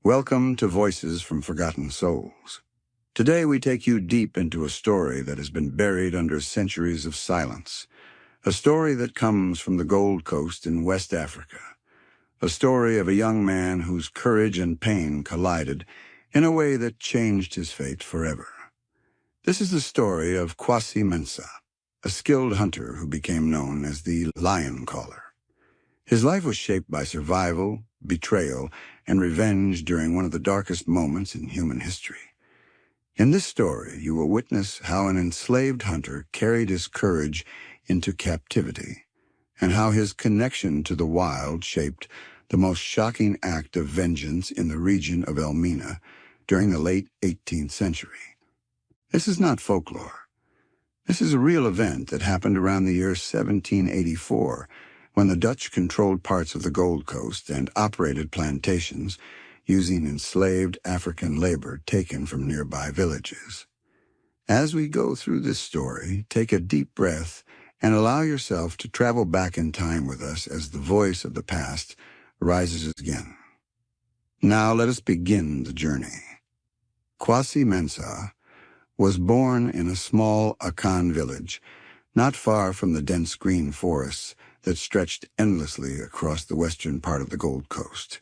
Welcome to Voices from Forgotten Souls. Today we take you deep into a story that has been buried under centuries of silence. A story that comes from the Gold Coast in West Africa. A story of a young man whose courage and pain collided in a way that changed his fate forever. This is the story of Kwasi Mensah, a skilled hunter who became known as the Lion Caller. His life was shaped by survival, betrayal, and revenge during one of the darkest moments in human history. In this story, you will witness how an enslaved hunter carried his courage into captivity, and how his connection to the wild shaped the most shocking act of vengeance in the region of Elmina during the late 18th century. This is not folklore. This is a real event that happened around the year 1784, when the Dutch controlled parts of the Gold Coast and operated plantations using enslaved African labor taken from nearby villages. As we go through this story, take a deep breath and allow yourself to travel back in time with us as the voice of the past rises again. Now let us begin the journey. Kwasi Mensah was born in a small Akan village, not far from the dense green forests that stretched endlessly across the western part of the Gold Coast.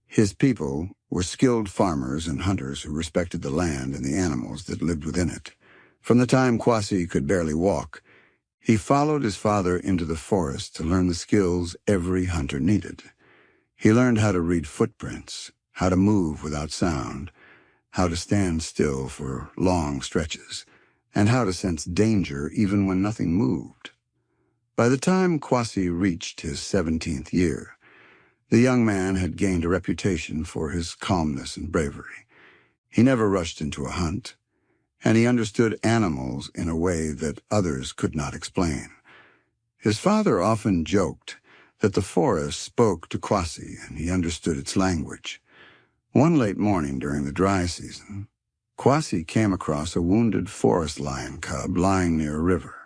His people were skilled farmers and hunters who respected the land and the animals that lived within it. From the time Kwasi could barely walk, he followed his father into the forest to learn the skills every hunter needed. He learned how to read footprints, how to move without sound, how to stand still for long stretches, and how to sense danger even when nothing moved. By the time Kwasi reached his 17th year, the young man had gained a reputation for his calmness and bravery. He never rushed into a hunt, and he understood animals in a way that others could not explain. His father often joked that the forest spoke to Kwasi and he understood its language. One late morning during the dry season, Kwasi came across a wounded forest lion cub lying near a river.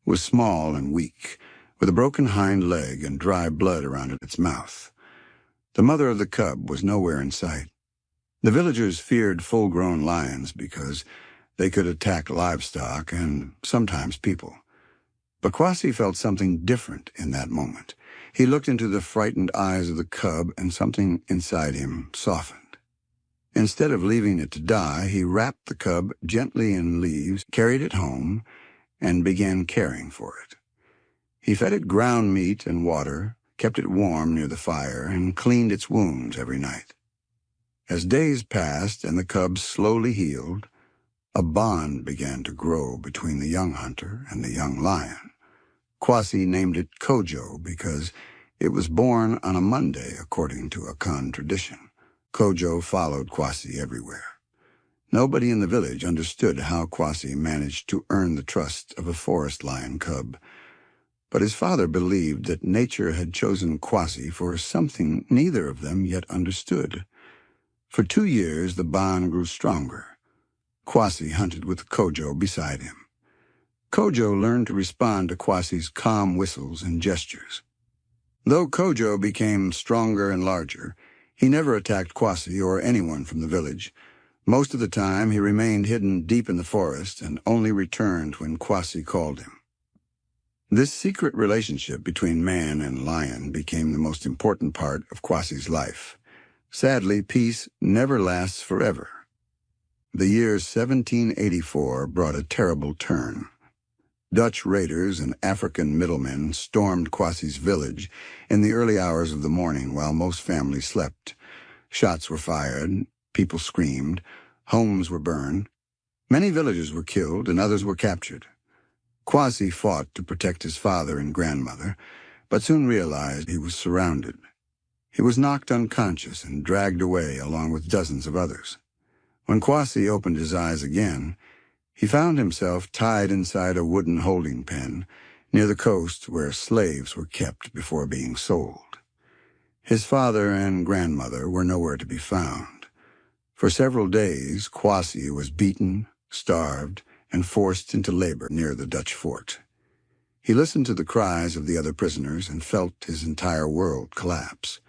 It was small and weak, with a broken hind leg and dry blood around its mouth. The mother of the cub was nowhere in sight. The villagers feared full-grown lions because they could attack livestock and sometimes people. But Kwasi felt something different in that moment. He looked into the frightened eyes of the cub and something inside him softened. Instead of leaving it to die, he wrapped the cub gently in leaves, carried it home, and began caring for it. He fed it ground meat and water, kept it warm near the fire, and cleaned its wounds every night. As days passed and the cub slowly healed, a bond began to grow between the young hunter and the young lion. Kwasi named it Kojo because it was born on a Monday according to Akan tradition. Kojo followed Kwasi everywhere. Nobody in the village understood how Kwasi managed to earn the trust of a forest lion cub. But his father believed that nature had chosen Kwasi for something neither of them yet understood. For 2 years, the bond grew stronger. Kwasi hunted with Kojo beside him. Kojo learned to respond to Kwasi's calm whistles and gestures. Though Kojo became stronger and larger, he never attacked Kwasi or anyone from the village. Most of the time, he remained hidden deep in the forest and only returned when Kwasi called him. This secret relationship between man and lion became the most important part of Kwasi's life. Sadly, peace never lasts forever. The year 1784 brought a terrible turn. Dutch raiders and African middlemen stormed Kwasi's village in the early hours of the morning while most families slept. Shots were fired. People screamed, homes were burned. Many villagers were killed and others were captured. Kwasi fought to protect his father and grandmother, but soon realized he was surrounded. He was knocked unconscious and dragged away along with dozens of others. When Kwasi opened his eyes again, he found himself tied inside a wooden holding pen near the coast where slaves were kept before being sold. His father and grandmother were nowhere to be found. For several days, Kwasi was beaten, starved, and forced into labor near the Dutch fort. He listened to the cries of the other prisoners and felt his entire world collapse.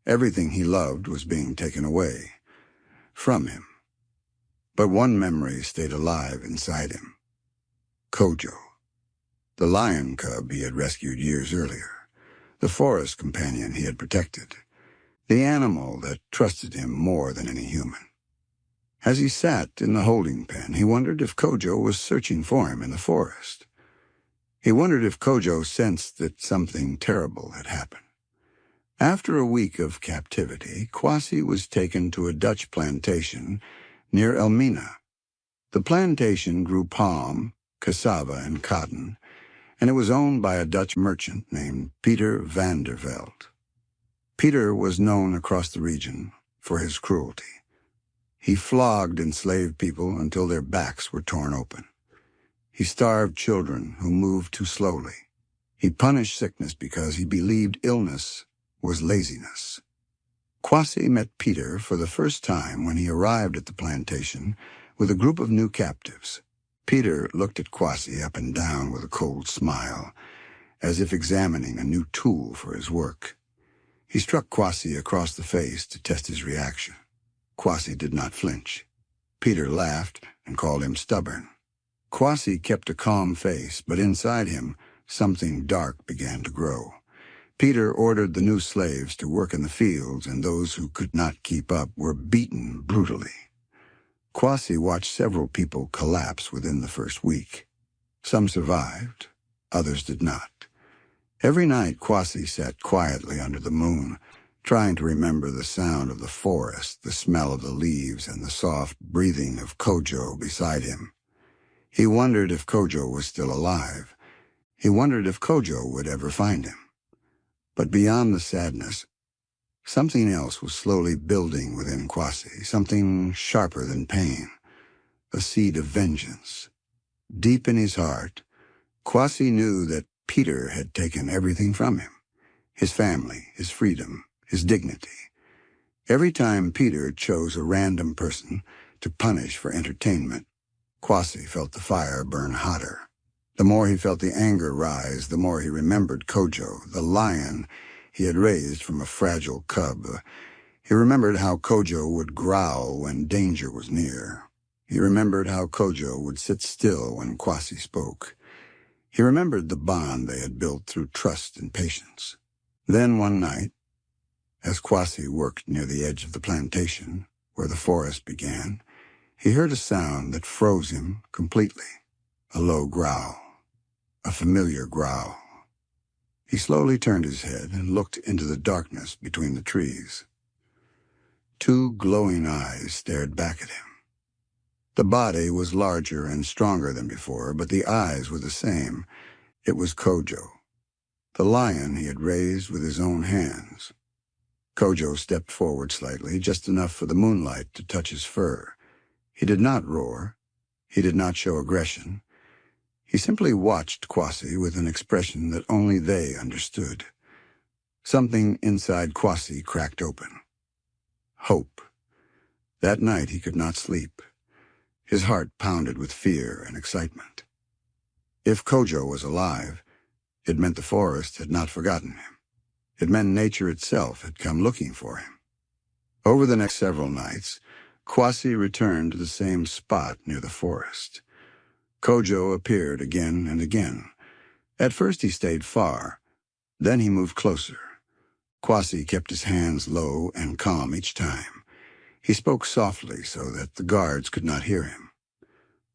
Everything he loved was being taken away from him. But one memory stayed alive inside him. Kojo, the lion cub he had rescued years earlier, the forest companion he had protected, the animal that trusted him more than any human. As he sat in the holding pen, he wondered if Kojo was searching for him in the forest. He wondered if Kojo sensed that something terrible had happened. After a week of captivity, Kwasi was taken to a Dutch plantation near Elmina. The plantation grew palm, cassava, and cotton, and it was owned by a Dutch merchant named Peter van der Velde. Peter was known across the region for his cruelty. He flogged enslaved people until their backs were torn open. He starved children who moved too slowly. He punished sickness because he believed illness was laziness. Kwasi met Peter for the first time when he arrived at the plantation with a group of new captives. Peter looked at Kwasi up and down with a cold smile, as if examining a new tool for his work. He struck Kwasi across the face to test his reaction. Kwasi did not flinch. Peter laughed and called him stubborn. Kwasi kept a calm face, but inside him, something dark began to grow. Peter ordered the new slaves to work in the fields, and those who could not keep up were beaten brutally. Kwasi watched several people collapse within the first week. Some survived, others did not. Every night, Kwasi sat quietly under the moon, trying to remember the sound of the forest, the smell of the leaves, and the soft breathing of Kojo beside him. He wondered if Kojo was still alive. He wondered if Kojo would ever find him. But beyond the sadness, something else was slowly building within Kwasi, something sharper than pain, a seed of vengeance. Deep in his heart, Kwasi knew that Peter had taken everything from him, his family, his freedom, his dignity. Every time Peter chose a random person to punish for entertainment, Kwasi felt the fire burn hotter. The more he felt the anger rise, the more he remembered Kojo, the lion he had raised from a fragile cub. He remembered how Kojo would growl when danger was near. He remembered how Kojo would sit still when Kwasi spoke. He remembered the bond they had built through trust and patience. Then one night, as Kwasi worked near the edge of the plantation, where the forest began, he heard a sound that froze him completely. A low growl. A familiar growl. He slowly turned his head and looked into the darkness between the trees. Two glowing eyes stared back at him. The body was larger and stronger than before, but the eyes were the same. It was Kojo, the lion he had raised with his own hands. Kojo stepped forward slightly, just enough for the moonlight to touch his fur. He did not roar. He did not show aggression. He simply watched Kwasi with an expression that only they understood. Something inside Kwasi cracked open. Hope. That night he could not sleep. His heart pounded with fear and excitement. If Kojo was alive, it meant the forest had not forgotten him. It meant nature itself had come looking for him. Over the next several nights, Kwasi returned to the same spot near the forest. Kojo appeared again and again. At first he stayed far. Then he moved closer. Kwasi kept his hands low and calm each time. He spoke softly so that the guards could not hear him.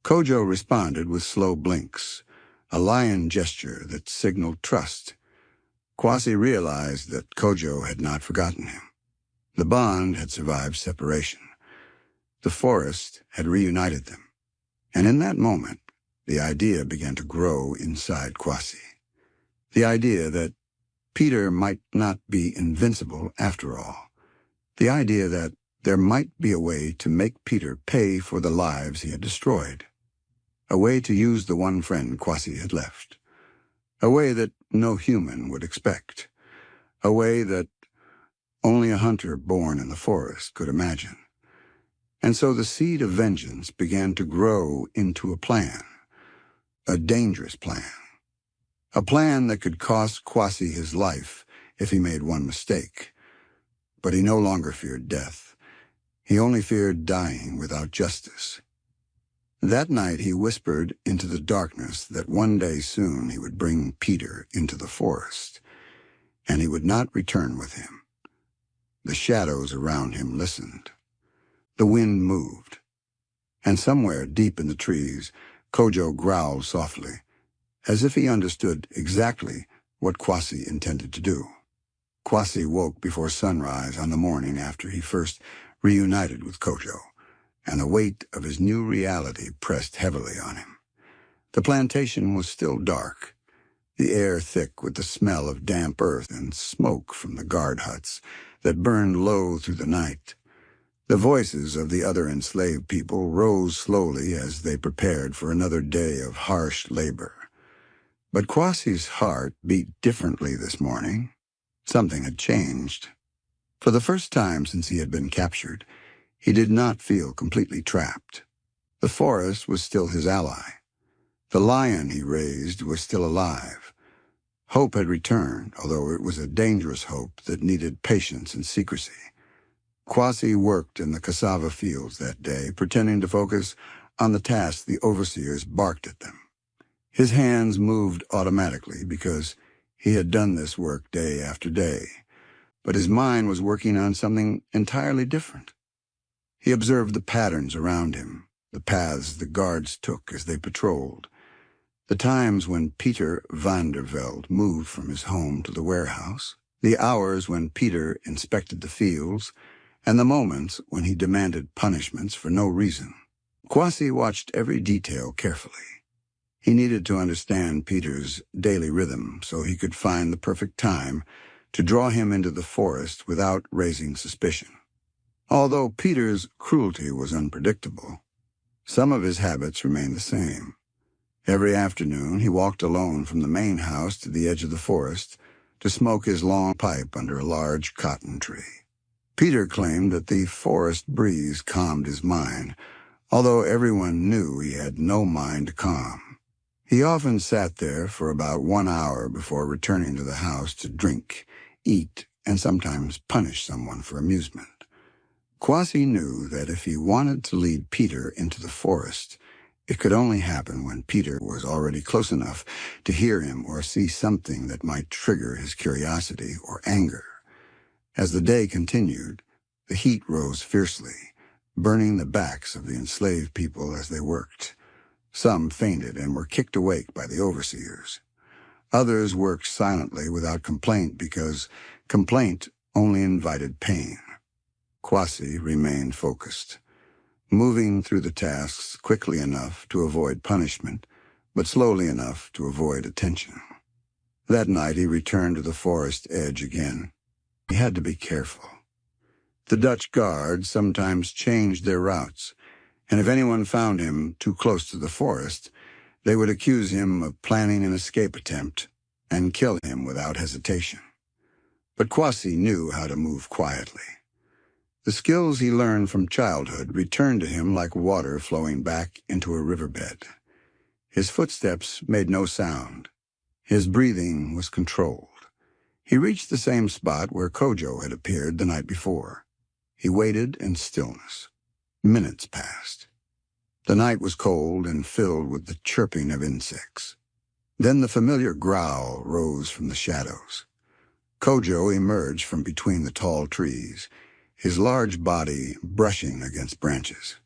Kojo responded with slow blinks, a lion gesture that signaled trust. Kwasi realized that Kojo had not forgotten him. The bond had survived separation. The forest had reunited them. And in that moment, the idea began to grow inside Kwasi. The idea that Peter might not be invincible after all. The idea that there might be a way to make Peter pay for the lives he had destroyed. A way to use the one friend Kwasi had left. A way that no human would expect. A way that only a hunter born in the forest could imagine. And so the seed of vengeance began to grow into a plan. A dangerous plan. A plan that could cost Kwasi his life if he made one mistake. but he no longer feared death. He only feared dying without justice. That night he whispered into the darkness that one day soon he would bring Peter into the forest, and he would not return with him. The shadows around him listened. The wind moved, and somewhere deep in the trees, Kojo growled softly, as if he understood exactly what Kwasi intended to do. Kwasi woke before sunrise on the morning after he first reunited with Kojo, and the weight of his new reality pressed heavily on him. The plantation was still dark, the air thick with the smell of damp earth and smoke from the guard huts that burned low through the night. The voices of the other enslaved people rose slowly as they prepared for another day of harsh labor. But Kwasi's heart beat differently this morning. Something had changed. For the first time since he had been captured, he did not feel completely trapped. The forest was still his ally. The lion he raised was still alive. Hope had returned, although it was a dangerous hope that needed patience and secrecy. Kwasi worked in the cassava fields that day, pretending to focus on the tasks the overseers barked at them. His hands moved automatically because he had done this work day after day, but his mind was working on something entirely different. He observed the patterns around him, the paths the guards took as they patrolled, the times when Peter van der Velde moved from his home to the warehouse, the hours when Peter inspected the fields, and the moments when he demanded punishments for no reason. Kwasi watched every detail carefully. He needed to understand Peter's daily rhythm so he could find the perfect time to draw him into the forest without raising suspicion. Although Peter's cruelty was unpredictable, some of his habits remained the same. Every afternoon he walked alone from the main house to the edge of the forest to smoke his long pipe under a large cotton tree. Peter claimed that the forest breeze calmed his mind, although everyone knew he had no mind to calm. He often sat there for about 1 hour before returning to the house to drink, eat, and sometimes punish someone for amusement. Kwasi knew that if he wanted to lead Peter into the forest, it could only happen when Peter was already close enough to hear him or see something that might trigger his curiosity or anger. As the day continued, the heat rose fiercely, burning the backs of the enslaved people as they worked. Some fainted and were kicked awake by the overseers. Others worked silently without complaint because complaint only invited pain. Kwasi remained focused, moving through the tasks quickly enough to avoid punishment, but slowly enough to avoid attention. That night he returned to the forest edge again. He had to be careful. The Dutch guards sometimes changed their routes, and if anyone found him too close to the forest, they would accuse him of planning an escape attempt and kill him without hesitation. But Kwasi knew how to move quietly. The skills he learned from childhood returned to him like water flowing back into a riverbed. His footsteps made no sound. His breathing was controlled. He reached the same spot where Kojo had appeared the night before. He waited in stillness. Minutes passed. The night was cold and filled with the chirping of insects. Then the familiar growl rose from the shadows. Kojo emerged from between the tall trees, his large body brushing against branches.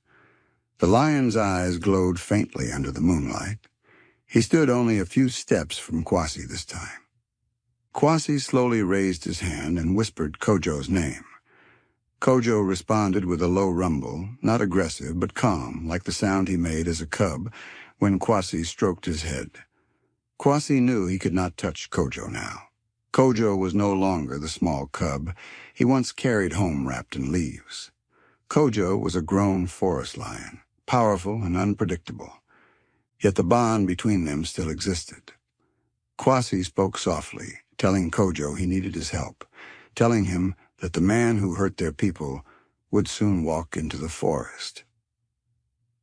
The lion's eyes glowed faintly under the moonlight. He stood only a few steps from Kwasi this time. Kwasi slowly raised his hand and whispered Kojo's name. Kojo responded with a low rumble, not aggressive but calm, like the sound he made as a cub when Kwasi stroked his head. Kwasi knew he could not touch Kojo now. Kojo was no longer the small cub he once carried home wrapped in leaves. Kojo was a grown forest lion, powerful and unpredictable. Yet the bond between them still existed. Kwasi spoke softly, telling Kojo he needed his help, telling him that the man who hurt their people would soon walk into the forest.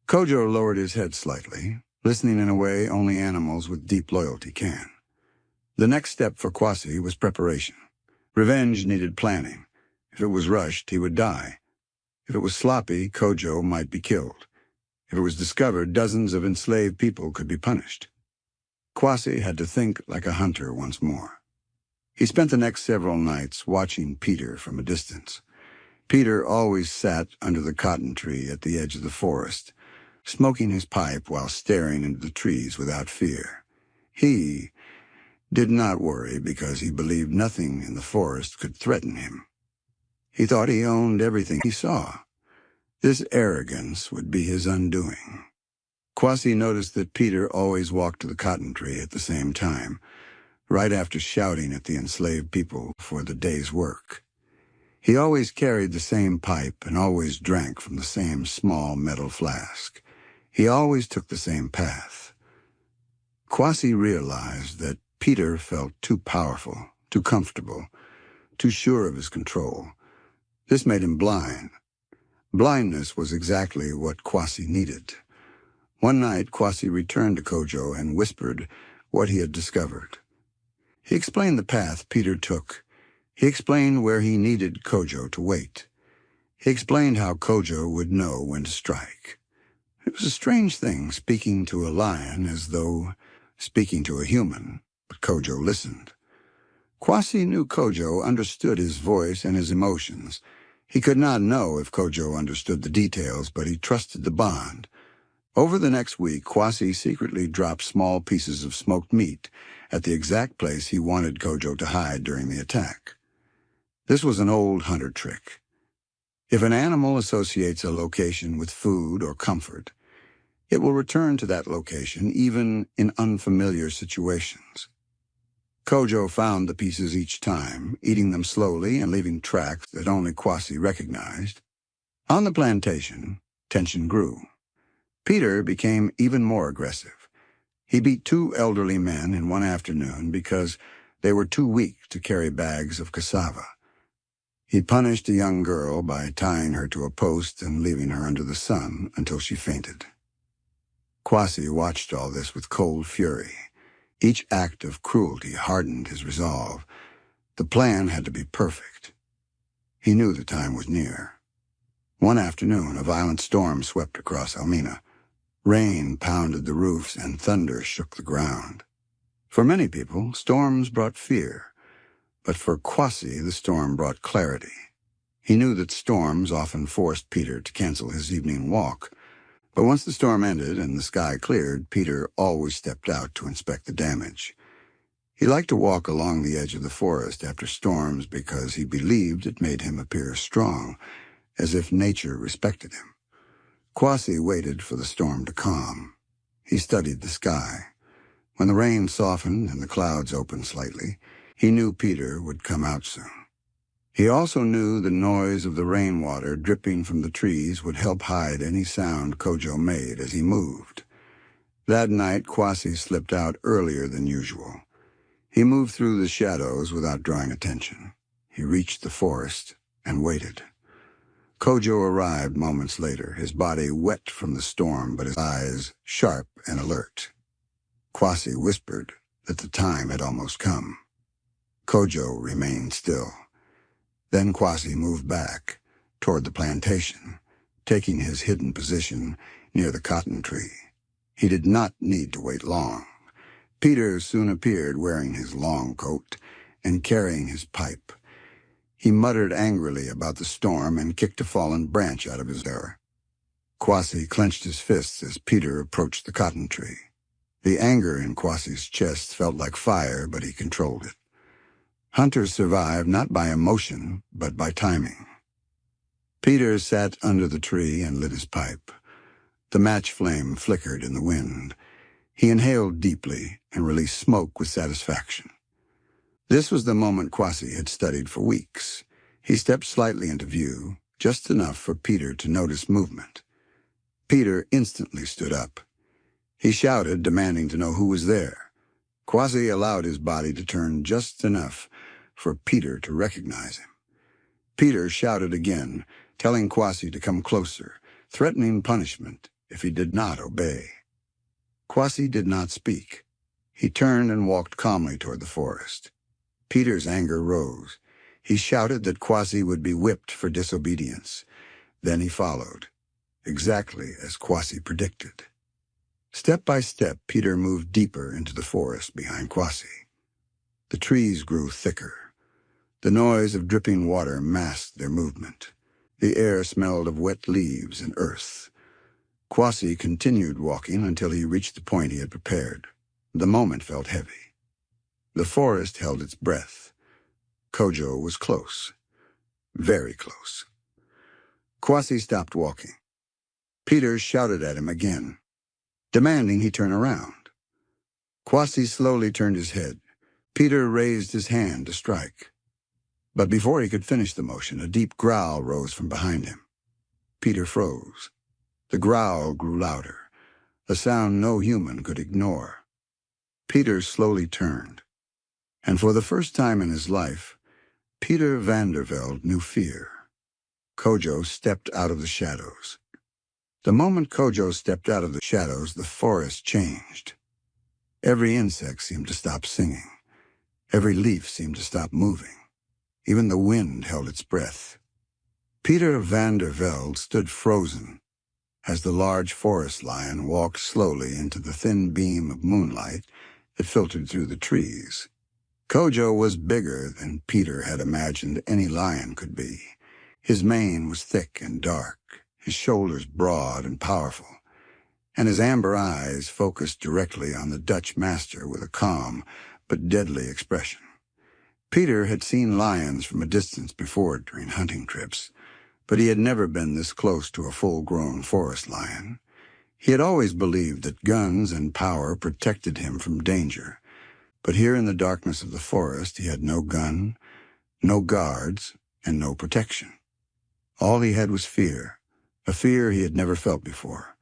Kojo lowered his head slightly, listening in a way only animals with deep loyalty can. The next step for Kwasi was preparation. Revenge needed planning, If it was rushed, he would die. If it was sloppy, Kojo might be killed. If it was discovered, dozens of enslaved people could be punished. Kwasi had to think like a hunter once more. He spent the next several nights watching Peter from a distance. Peter always sat under the cotton tree at the edge of the forest, smoking his pipe while staring into the trees without fear. He did not worry because he believed nothing in the forest could threaten him. He thought he owned everything he saw. This arrogance would be his undoing. Kwasi noticed that Peter always walked to the cotton tree at the same time, right after shouting at the enslaved people for the day's work. He always carried the same pipe and always drank from the same small metal flask. He always took the same path. Kwasi realized that Peter felt too powerful, too comfortable, too sure of his control. This made him blind. Blindness was exactly what Kwasi needed. One night, Kwasi returned to Kojo and whispered what he had discovered. He explained the path Peter took. He explained where he needed Kojo to wait. He explained how Kojo would know when to strike. It was a strange thing speaking to a lion as though speaking to a human, but Kojo listened. Kwasi knew Kojo understood his voice and his emotions. He could not know if Kojo understood the details, but he trusted the bond. Over the next week, Kwasi secretly dropped small pieces of smoked meat at the exact place he wanted Kojo to hide during the attack. This was an old hunter trick. If an animal associates a location with food or comfort, it will return to that location even in unfamiliar situations. Kojo found the pieces each time, eating them slowly and leaving tracks that only Kwasi recognized. On the plantation, tension grew. Peter became even more aggressive. He beat 2 elderly men in one afternoon because they were too weak to carry bags of cassava. He punished a young girl by tying her to a post and leaving her under the sun until she fainted. Kwasi watched all this with cold fury. Each act of cruelty hardened his resolve. The plan had to be perfect. He knew the time was near. One afternoon, a violent storm swept across Almena. Rain pounded the roofs and thunder shook the ground. For many people, storms brought fear. But for Kwasi, the storm brought clarity. He knew that storms often forced Peter to cancel his evening walk. But once the storm ended and the sky cleared, Peter always stepped out to inspect the damage. He liked to walk along the edge of the forest after storms because he believed it made him appear strong, as if nature respected him. Kwasi waited for the storm to calm. He studied the sky. When the rain softened and the clouds opened slightly, he knew Peter would come out soon. He also knew the noise of the rainwater dripping from the trees would help hide any sound Kojo made as he moved. That night, Kwasi slipped out earlier than usual. He moved through the shadows without drawing attention. He reached the forest and waited. Kojo arrived moments later, his body wet from the storm but his eyes sharp and alert. Kwasi whispered that the time had almost come. Kojo remained still. Then Kwasi moved back toward the plantation, taking his hidden position near the cotton tree. He did not need to wait long. Peter soon appeared wearing his long coat and carrying his pipe. He muttered angrily about the storm and kicked a fallen branch out of his hair. Kwasi clenched his fists as Peter approached the cotton tree. The anger in Kwasi's chest felt like fire, but he controlled it. Hunters survive not by emotion, but by timing. Peter sat under the tree and lit his pipe. The match flame flickered in the wind. He inhaled deeply and released smoke with satisfaction. This was the moment Kwasi had studied for weeks. He stepped slightly into view, just enough for Peter to notice movement. Peter instantly stood up. He shouted, demanding to know who was there. Kwasi allowed his body to turn just enough for Peter to recognize him. Peter shouted again, telling Kwasi to come closer, threatening punishment if he did not obey. Kwasi did not speak. He turned and walked calmly toward the forest. Peter's anger rose. He shouted that Kwasi would be whipped for disobedience. Then he followed, exactly as Kwasi predicted. Step by step, Peter moved deeper into the forest behind Kwasi. The trees grew thicker. The noise of dripping water masked their movement. The air smelled of wet leaves and earth. Kwasi continued walking until he reached the point he had prepared. The moment felt heavy. The forest held its breath. Kojo was close. Very close. Kwasi stopped walking. Peter shouted at him again, demanding he turn around. Kwasi slowly turned his head. Peter raised his hand to strike. But before he could finish the motion, a deep growl rose from behind him. Peter froze. The growl grew louder, a sound no human could ignore. Peter slowly turned, and for the first time in his life, Peter Vandervelde knew fear. Kojo stepped out of the shadows. The moment Kojo stepped out of the shadows, the forest changed. Every insect seemed to stop singing. Every leaf seemed to stop moving. Even the wind held its breath. Peter Vandervelde stood frozen as the large forest lion walked slowly into the thin beam of moonlight that filtered through the trees. Kojo was bigger than Peter had imagined any lion could be. His mane was thick and dark, his shoulders broad and powerful, and his amber eyes focused directly on the Dutch master with a calm but deadly expression. Peter had seen lions from a distance before during hunting trips, but he had never been this close to a full-grown forest lion. He had always believed that guns and power protected him from danger, but here in the darkness of the forest he had no gun, no guards, and no protection. All he had was fear, a fear he had never felt before.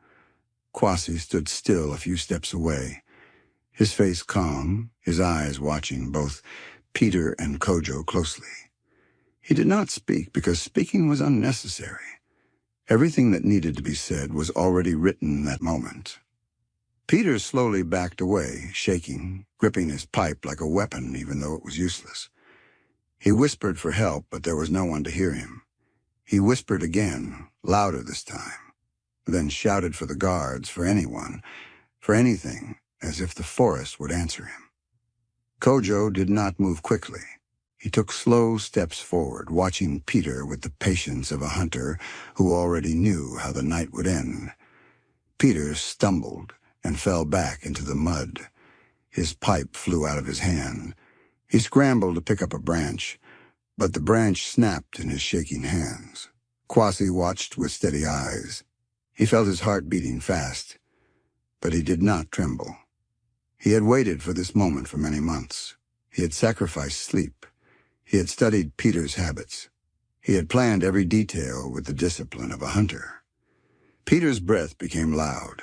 Kwasi stood still a few steps away, his face calm, his eyes watching both Peter and Kojo closely. He did not speak because speaking was unnecessary. Everything that needed to be said was already written in that moment. Peter slowly backed away, shaking, gripping his pipe like a weapon even though it was useless. He whispered for help, but there was no one to hear him. He whispered again, louder this time, then shouted for the guards, for anyone, for anything, as if the forest would answer him. Kojo did not move quickly. He took slow steps forward, watching Peter with the patience of a hunter who already knew how the night would end. Peter stumbled and fell back into the mud. His pipe flew out of his hand. He scrambled to pick up a branch, but the branch snapped in his shaking hands. Kwasi watched with steady eyes. He felt his heart beating fast, but he did not tremble. He had waited for this moment for many months. He had sacrificed sleep. He had studied Peter's habits. He had planned every detail with the discipline of a hunter. Peter's breath became loud.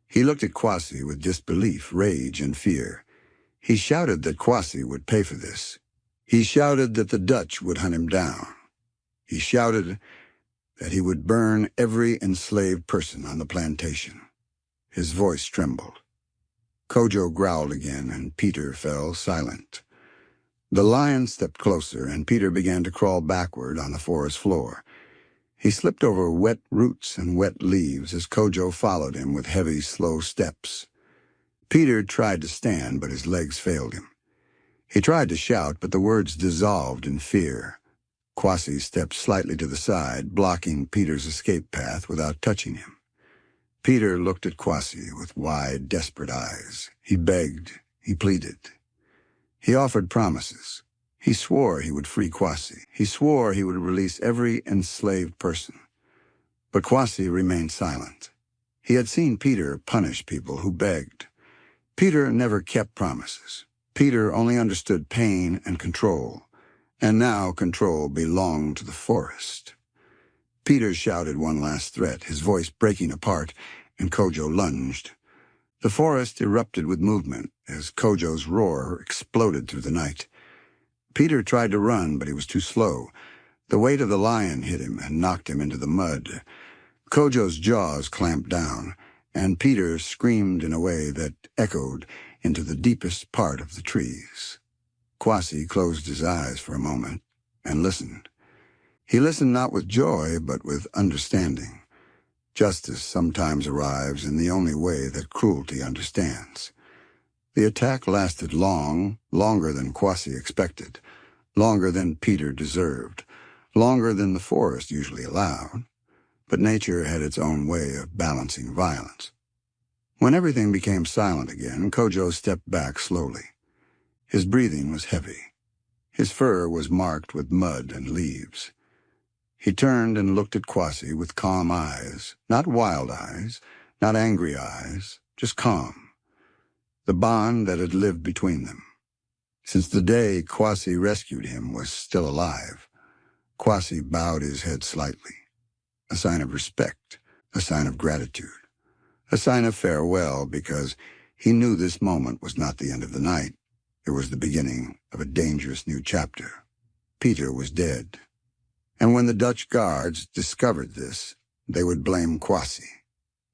He looked at Kwasi with disbelief, rage, and fear. He shouted that Kwasi would pay for this. He shouted that the Dutch would hunt him down. He shouted that he would burn every enslaved person on the plantation. His voice trembled. Kojo growled again, and Peter fell silent. The lion stepped closer, and Peter began to crawl backward on the forest floor. He slipped over wet roots and wet leaves as Kojo followed him with heavy, slow steps. Peter tried to stand, but his legs failed him. He tried to shout, but the words dissolved in fear. Kwasi stepped slightly to the side, blocking Peter's escape path without touching him. Peter looked at Kwasi with wide, desperate eyes. He begged. He pleaded. He offered promises. He swore he would free Kwasi. He swore he would release every enslaved person. But Kwasi remained silent. He had seen Peter punish people who begged. Peter never kept promises. Peter only understood pain and control, and now control belonged to the forest. Peter shouted one last threat, his voice breaking apart, and Kojo lunged. The forest erupted with movement as Kojo's roar exploded through the night. Peter tried to run, but he was too slow. The weight of the lion hit him and knocked him into the mud. Kojo's jaws clamped down, and Peter screamed in a way that echoed into the deepest part of the trees. Kwasi closed his eyes for a moment. and listened. He listened not with joy, but with understanding. Justice sometimes arrives in the only way that cruelty understands. The attack lasted long, longer than Kwasi expected, longer than Peter deserved, longer than the forest usually allowed. But nature had its own way of balancing violence. When everything became silent again, Kojo stepped back slowly. His breathing was heavy. His fur was marked with mud and leaves. He turned and looked at Kwasi with calm eyes, not wild eyes, not angry eyes, just calm. The bond that had lived between them. Since the day Kwasi rescued him was still alive. Kwasi bowed his head slightly, a sign of respect, a sign of gratitude, a sign of farewell, because he knew this moment was not the end of the night. It was the beginning of a dangerous new chapter. Peter was dead. And when the Dutch guards discovered this, they would blame Kwasi.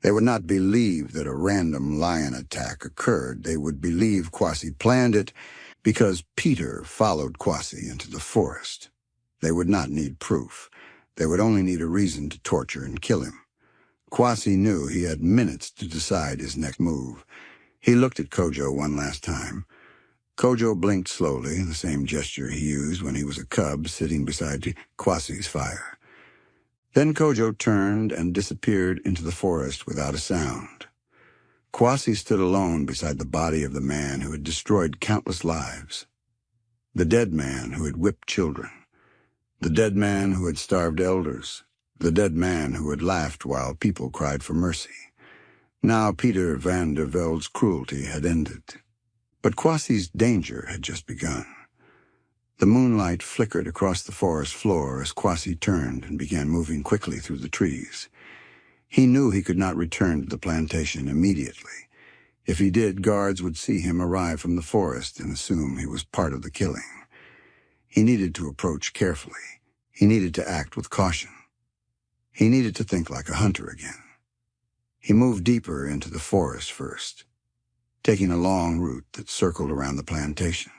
They would not believe that a random lion attack occurred. They would believe Kwasi planned it because Peter followed Kwasi into the forest. They would not need proof. They would only need a reason to torture and kill him. Kwasi knew he had minutes to decide his next move. He looked at Kojo one last time. Kojo blinked slowly, the same gesture he used when he was a cub sitting beside Kwasi's fire. Then Kojo turned and disappeared into the forest without a sound. Kwasi stood alone beside the body of the man who had destroyed countless lives. The dead man who had whipped children. The dead man who had starved elders. The dead man who had laughed while people cried for mercy. Now Peter van der Velde's cruelty had ended. But Kwasi's danger had just begun. The moonlight flickered across the forest floor as Kwasi turned and began moving quickly through the trees. He knew he could not return to the plantation immediately. If he did, guards would see him arrive from the forest and assume he was part of the killing. He needed to approach carefully. He needed to act with caution. He needed to think like a hunter again. He moved deeper into the forest first, taking a long route that circled around the plantation.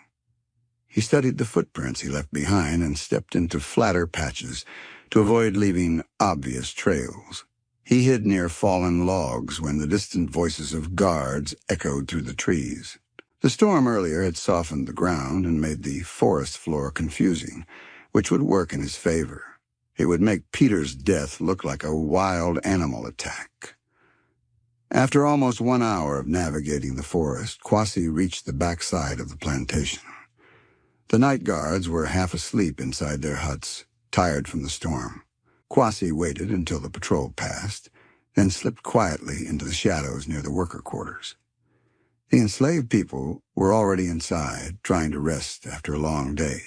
He studied the footprints he left behind and stepped into flatter patches to avoid leaving obvious trails. He hid near fallen logs when the distant voices of guards echoed through the trees. The storm earlier had softened the ground and made the forest floor confusing, which would work in his favor. It would make Peter's death look like a wild animal attack. After almost 1 hour of navigating the forest, Kwasi reached the backside of the plantation. The night guards were half asleep inside their huts, tired from the storm. Kwasi waited until the patrol passed, then slipped quietly into the shadows near the worker quarters. The enslaved people were already inside, trying to rest after a long day.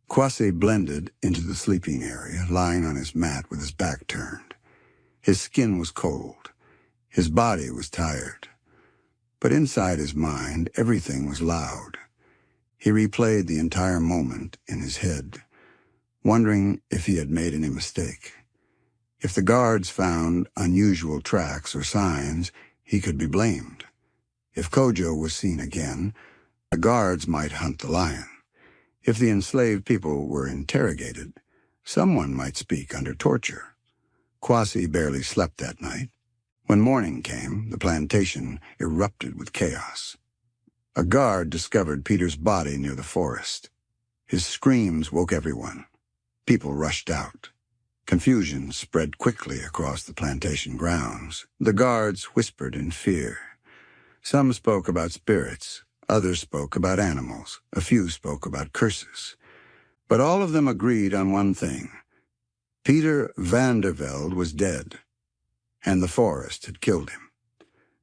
Kwasi blended into the sleeping area, lying on his mat with his back turned. His skin was cold. His body was tired. But inside his mind, everything was loud. He replayed the entire moment in his head, wondering if he had made any mistake. If the guards found unusual tracks or signs, he could be blamed. If Kojo was seen again, the guards might hunt the lion. If the enslaved people were interrogated, someone might speak under torture. Kwasi barely slept that night. When morning came, the plantation erupted with chaos. A guard discovered Peter's body near the forest. His screams woke everyone. People rushed out. Confusion spread quickly across the plantation grounds. The guards whispered in fear. Some spoke about spirits. Others spoke about animals. A few spoke about curses. But all of them agreed on one thing. Peter van der Velde was dead, and the forest had killed him.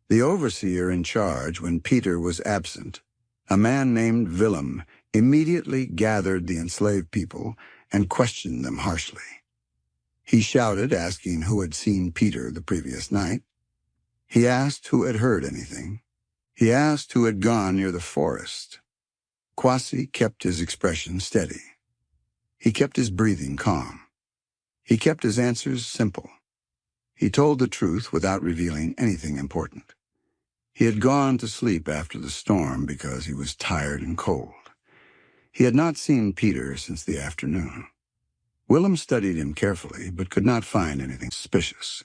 The overseer in charge when Peter was absent, a man named Willem, immediately gathered the enslaved people and questioned them harshly. He shouted, asking who had seen Peter the previous night. He asked who had heard anything. He asked who had gone near the forest. Kwasi kept his expression steady. He kept his breathing calm. He kept his answers simple. He told the truth without revealing anything important. He had gone to sleep after the storm because he was tired and cold. He had not seen Peter since the afternoon. Willem studied him carefully, but could not find anything suspicious.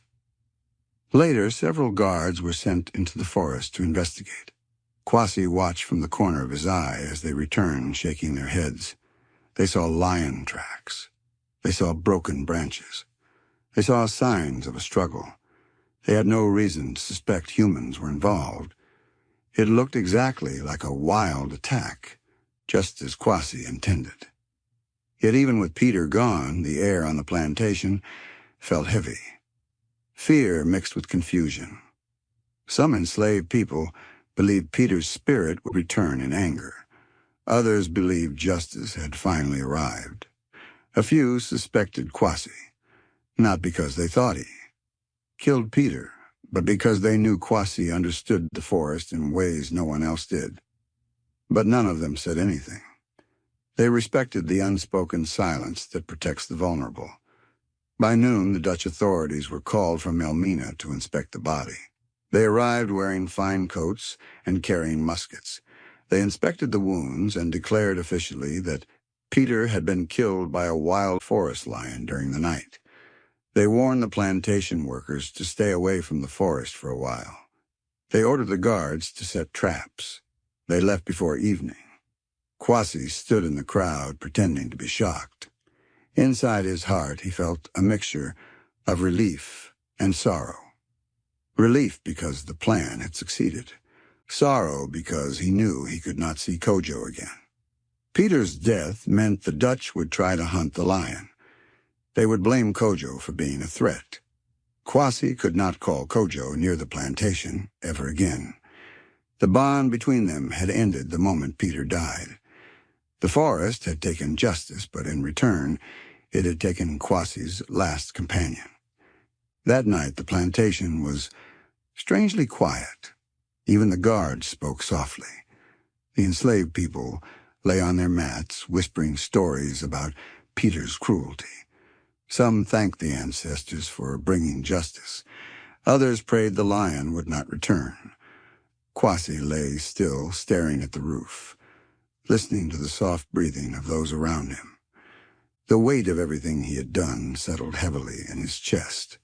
Later, several guards were sent into the forest to investigate. Kwasi watched from the corner of his eye as they returned, shaking their heads. They saw lion tracks. They saw broken branches. They saw signs of a struggle. They had no reason to suspect humans were involved. It looked exactly like a wild attack, just as Kwasi intended. Yet even with Peter gone, the air on the plantation felt heavy. Fear mixed with confusion. Some enslaved people believed Peter's spirit would return in anger. Others believed justice had finally arrived. A few suspected Kwasi, not because they thought he killed Peter, but because they knew Kwasi understood the forest in ways no one else did. But none of them said anything. They respected the unspoken silence that protects the vulnerable. By noon, the Dutch authorities were called from Elmina to inspect the body. They arrived wearing fine coats and carrying muskets. They inspected the wounds and declared officially that Peter had been killed by a wild forest lion during the night. They warned the plantation workers to stay away from the forest for a while. They ordered the guards to set traps. They left before evening. Kwasi stood in the crowd, pretending to be shocked. Inside his heart, he felt a mixture of relief and sorrow. Relief because the plan had succeeded. Sorrow because he knew he could not see Kojo again. Peter's death meant the Dutch would try to hunt the lion. They would blame Kojo for being a threat. Kwasi could not call Kojo near the plantation ever again. The bond between them had ended the moment Peter died. The forest had taken justice, but in return, it had taken Kwasi's last companion. That night, the plantation was strangely quiet. Even the guards spoke softly. The enslaved people lay on their mats, whispering stories about Peter's cruelty. Some thanked the ancestors for bringing justice. Others prayed the lion would not return. Kwasi lay still, staring at the roof, listening to the soft breathing of those around him. The weight of everything he had done settled heavily in his chest.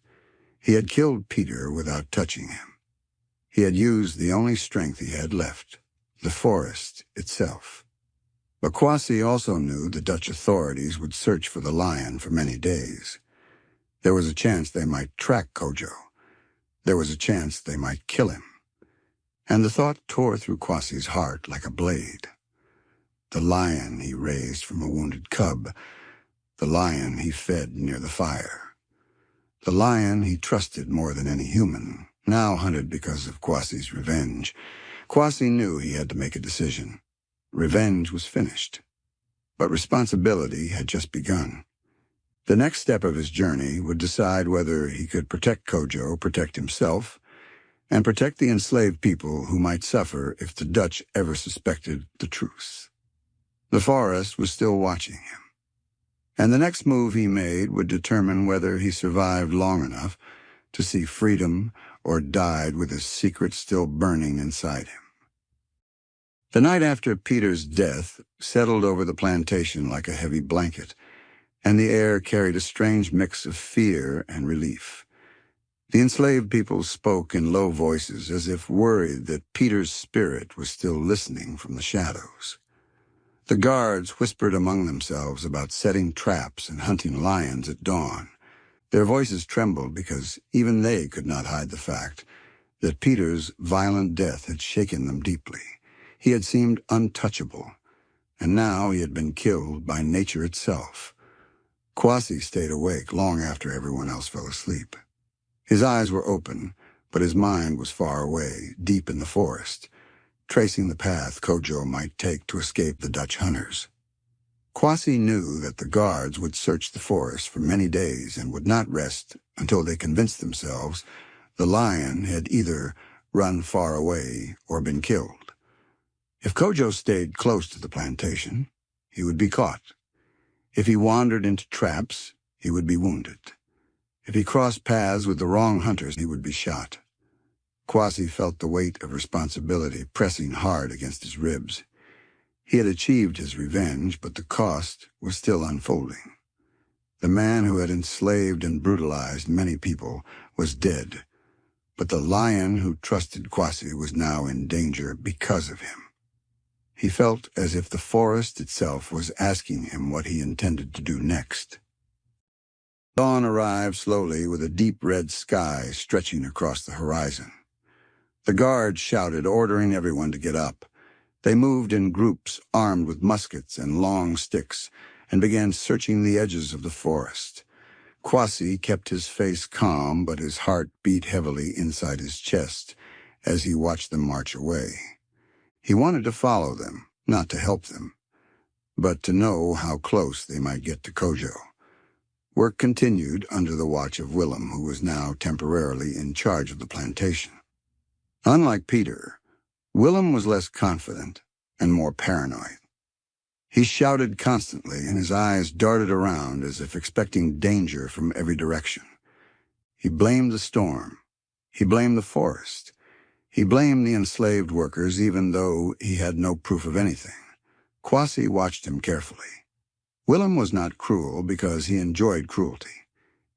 He had killed Peter without touching him. He had used the only strength he had left, the forest itself. But Kwasi also knew the Dutch authorities would search for the lion for many days. There was a chance they might track Kojo. There was a chance they might kill him. And the thought tore through Kwasi's heart like a blade. The lion he raised from a wounded cub. The lion he fed near the fire. The lion he trusted more than any human, now hunted because of Kwasi's revenge. Kwasi knew he had to make a decision. Revenge was finished. But responsibility had just begun. The next step of his journey would decide whether he could protect Kojo, protect himself, and protect the enslaved people who might suffer if the Dutch ever suspected the truth. The forest was still watching him. And the next move he made would determine whether he survived long enough to see freedom or died with his secret still burning inside him. The night after Peter's death settled over the plantation like a heavy blanket, and the air carried a strange mix of fear and relief. The enslaved people spoke in low voices as if worried that Peter's spirit was still listening from the shadows. The guards whispered among themselves about setting traps and hunting lions at dawn. Their voices trembled because even they could not hide the fact that Peter's violent death had shaken them deeply. He had seemed untouchable, and now he had been killed by nature itself. Kwasi stayed awake long after everyone else fell asleep. His eyes were open, but his mind was far away, deep in the forest, tracing the path Kojo might take to escape the Dutch hunters. Kwasi knew that the guards would search the forest for many days and would not rest until they convinced themselves the lion had either run far away or been killed. If Kojo stayed close to the plantation, he would be caught. If he wandered into traps, he would be wounded. If he crossed paths with the wrong hunters, he would be shot. Kwasi felt the weight of responsibility pressing hard against his ribs. He had achieved his revenge, but the cost was still unfolding. The man who had enslaved and brutalized many people was dead, but the lion who trusted Kwasi was now in danger because of him. He felt as if the forest itself was asking him what he intended to do next. Dawn arrived slowly with a deep red sky stretching across the horizon. The guards shouted, ordering everyone to get up. They moved in groups armed with muskets and long sticks and began searching the edges of the forest. Kwasi kept his face calm, but his heart beat heavily inside his chest as he watched them march away. He wanted to follow them, not to help them, but to know how close they might get to Kojo. Work continued under the watch of Willem, who was now temporarily in charge of the plantation. Unlike Peter, Willem was less confident and more paranoid. He shouted constantly, and his eyes darted around as if expecting danger from every direction. He blamed the storm. He blamed the forest. He blamed the enslaved workers, even though he had no proof of anything. Kwasi watched him carefully. Willem was not cruel because he enjoyed cruelty.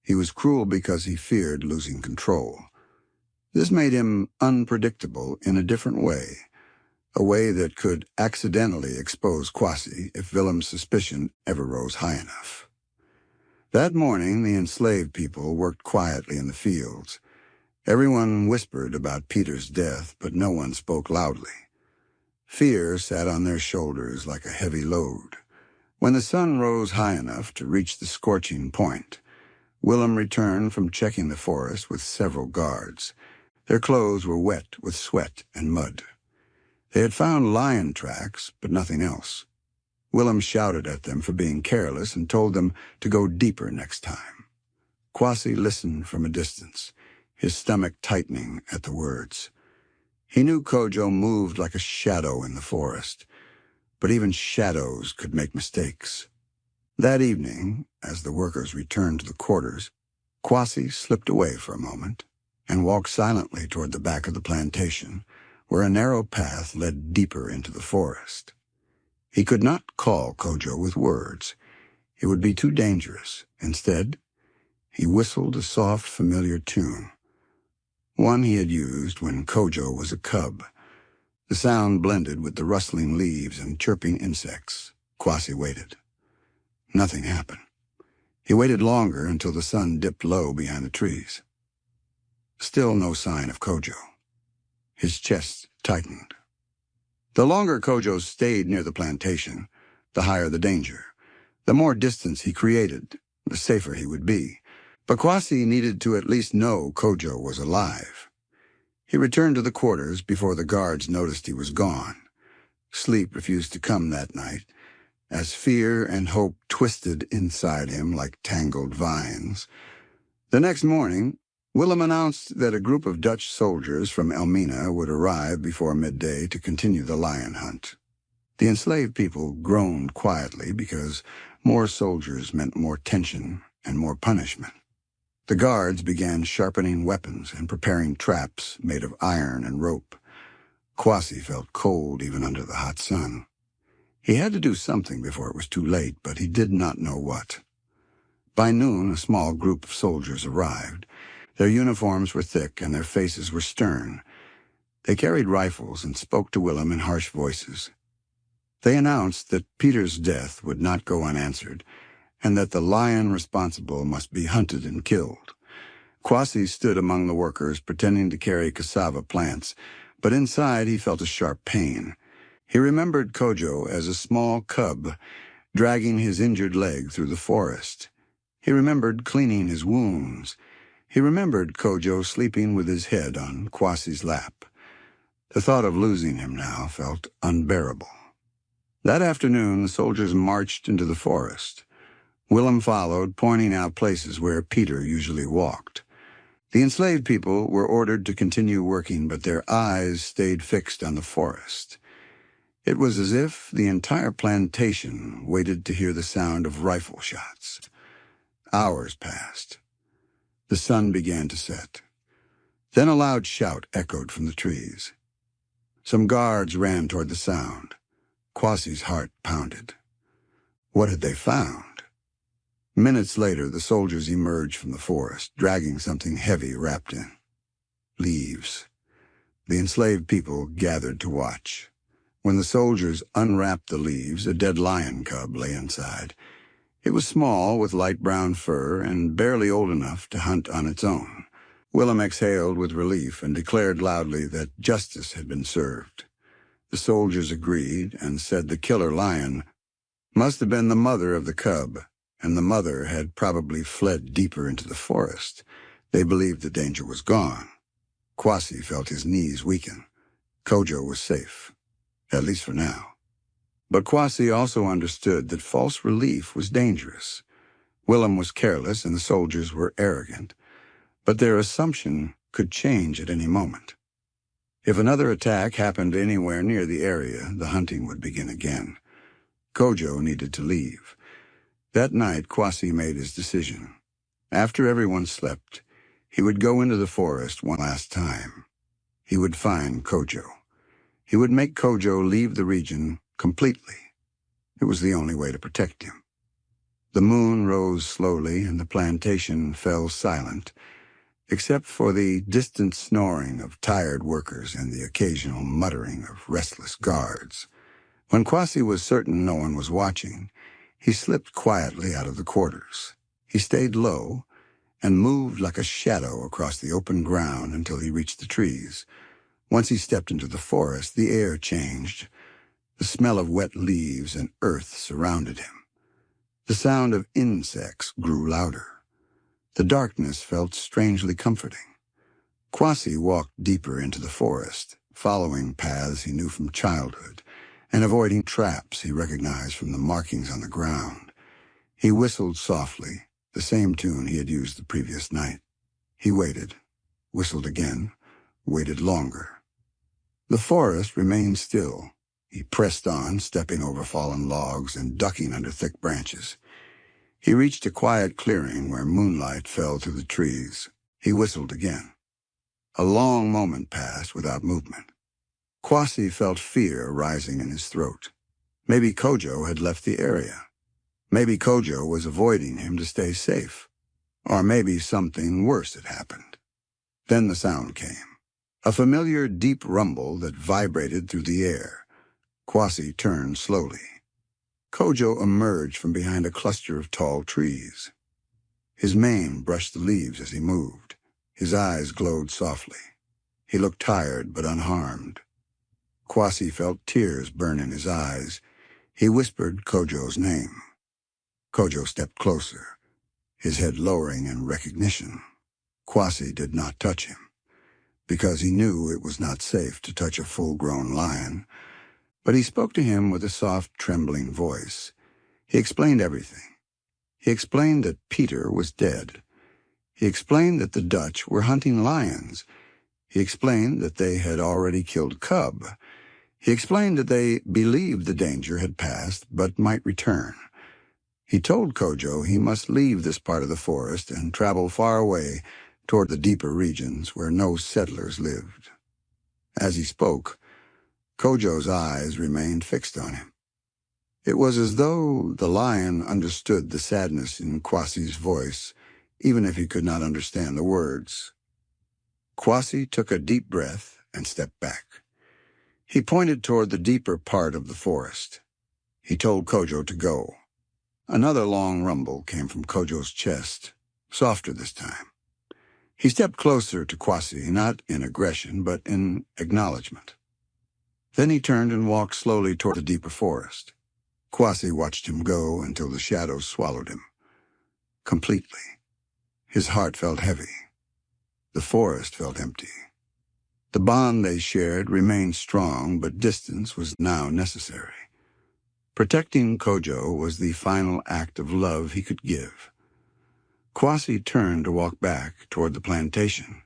He was cruel because he feared losing control. This made him unpredictable in a different way, a way that could accidentally expose Kwasi if Willem's suspicion ever rose high enough. That morning, the enslaved people worked quietly in the fields. Everyone whispered about Peter's death, but no one spoke loudly. Fear sat on their shoulders like a heavy load. When the sun rose high enough to reach the scorching point, Willem returned from checking the forest with several guards. Their clothes were wet with sweat and mud. They had found lion tracks, but nothing else. Willem shouted at them for being careless and told them to go deeper next time. Kwasi listened from a distance, his stomach tightening at the words. He knew Kojo moved like a shadow in the forest, but even shadows could make mistakes. That evening, as the workers returned to the quarters, Kwasi slipped away for a moment and walked silently toward the back of the plantation, where a narrow path led deeper into the forest. He could not call Kojo with words. It would be too dangerous. Instead, he whistled a soft, familiar tune, one he had used when Kojo was a cub. The sound blended with the rustling leaves and chirping insects. Kwasi waited. Nothing happened. He waited longer until the sun dipped low behind the trees. Still no sign of Kojo. His chest tightened. The longer Kojo stayed near the plantation, the higher the danger. The more distance he created, the safer he would be. But Kwasi needed to at least know Kojo was alive. He returned to the quarters before the guards noticed he was gone. Sleep refused to come that night, as fear and hope twisted inside him like tangled vines. The next morning, Willem announced that a group of Dutch soldiers from Elmina would arrive before midday to continue the lion hunt. The enslaved people groaned quietly because more soldiers meant more tension and more punishment. The guards began sharpening weapons and preparing traps made of iron and rope. Kwasi felt cold even under the hot sun. He had to do something before it was too late, but he did not know what. By noon, a small group of soldiers arrived. Their uniforms were thick and their faces were stern. They carried rifles and spoke to Willem in harsh voices. They announced that Peter's death would not go unanswered, and that the lion responsible must be hunted and killed. Kwasi stood among the workers, pretending to carry cassava plants, but inside he felt a sharp pain. He remembered Kojo as a small cub, dragging his injured leg through the forest. He remembered cleaning his wounds. He remembered Kojo sleeping with his head on Kwasi's lap. The thought of losing him now felt unbearable. That afternoon, the soldiers marched into the forest. Willem followed, pointing out places where Peter usually walked. The enslaved people were ordered to continue working, but their eyes stayed fixed on the forest. It was as if the entire plantation waited to hear the sound of rifle shots. Hours passed. The sun began to set. Then a loud shout echoed from the trees. Some guards ran toward the sound. Kwasi's heart pounded. What had they found? Minutes later, the soldiers emerged from the forest, dragging something heavy wrapped in leaves. The enslaved people gathered to watch. When the soldiers unwrapped the leaves, a dead lion cub lay inside. It was small, with light brown fur, and barely old enough to hunt on its own. Willem exhaled with relief and declared loudly that justice had been served. The soldiers agreed and said the killer lion must have been the mother of the cub, and the mother had probably fled deeper into the forest. They believed the danger was gone. Kwasi felt his knees weaken. Kojo was safe, at least for now. But Kwasi also understood that false relief was dangerous. Willem was careless and the soldiers were arrogant, but their assumption could change at any moment. If another attack happened anywhere near the area, the hunting would begin again. Kojo needed to leave. That night, Kwasi made his decision. After everyone slept, he would go into the forest one last time. He would find Kojo. He would make Kojo leave the region completely. It was the only way to protect him. The moon rose slowly and the plantation fell silent, except for the distant snoring of tired workers and the occasional muttering of restless guards. When Kwasi was certain no one was watching, he slipped quietly out of the quarters. He stayed low and moved like a shadow across the open ground until he reached the trees. Once he stepped into the forest, the air changed. The smell of wet leaves and earth surrounded him. The sound of insects grew louder. The darkness felt strangely comforting. Kwasi walked deeper into the forest, following paths he knew from childhood, and avoiding traps he recognized from the markings on the ground. He whistled softly, the same tune he had used the previous night. He waited, whistled again, waited longer. The forest remained still. He pressed on, stepping over fallen logs and ducking under thick branches. He reached a quiet clearing where moonlight fell through the trees. He whistled again. A long moment passed without movement. Kwasi felt fear rising in his throat. Maybe Kojo had left the area. Maybe Kojo was avoiding him to stay safe. Or maybe something worse had happened. Then the sound came. A familiar deep rumble that vibrated through the air. Kwasi turned slowly. Kojo emerged from behind a cluster of tall trees. His mane brushed the leaves as he moved. His eyes glowed softly. He looked tired but unharmed. Kwasi felt tears burn in his eyes. He whispered Kojo's name. Kojo stepped closer, his head lowering in recognition. Kwasi did not touch him, because he knew it was not safe to touch a full-grown lion. But he spoke to him with a soft, trembling voice. He explained everything. He explained that Peter was dead. He explained that the Dutch were hunting lions. He explained that they had already killed cub. He explained that they believed the danger had passed, but might return. He told Kojo he must leave this part of the forest and travel far away toward the deeper regions where no settlers lived. As he spoke, Kojo's eyes remained fixed on him. It was as though the lion understood the sadness in Kwasi's voice, even if he could not understand the words. Kwasi took a deep breath and stepped back. He pointed toward the deeper part of the forest. He told Kojo to go. Another long rumble came from Kojo's chest, softer this time. He stepped closer to Kwasi, not in aggression, but in acknowledgement. Then he turned and walked slowly toward the deeper forest. Kwasi watched him go until the shadows swallowed him. Completely. His heart felt heavy. The forest felt empty. The bond they shared remained strong, but distance was now necessary. Protecting Kojo was the final act of love he could give. Kwasi turned to walk back toward the plantation,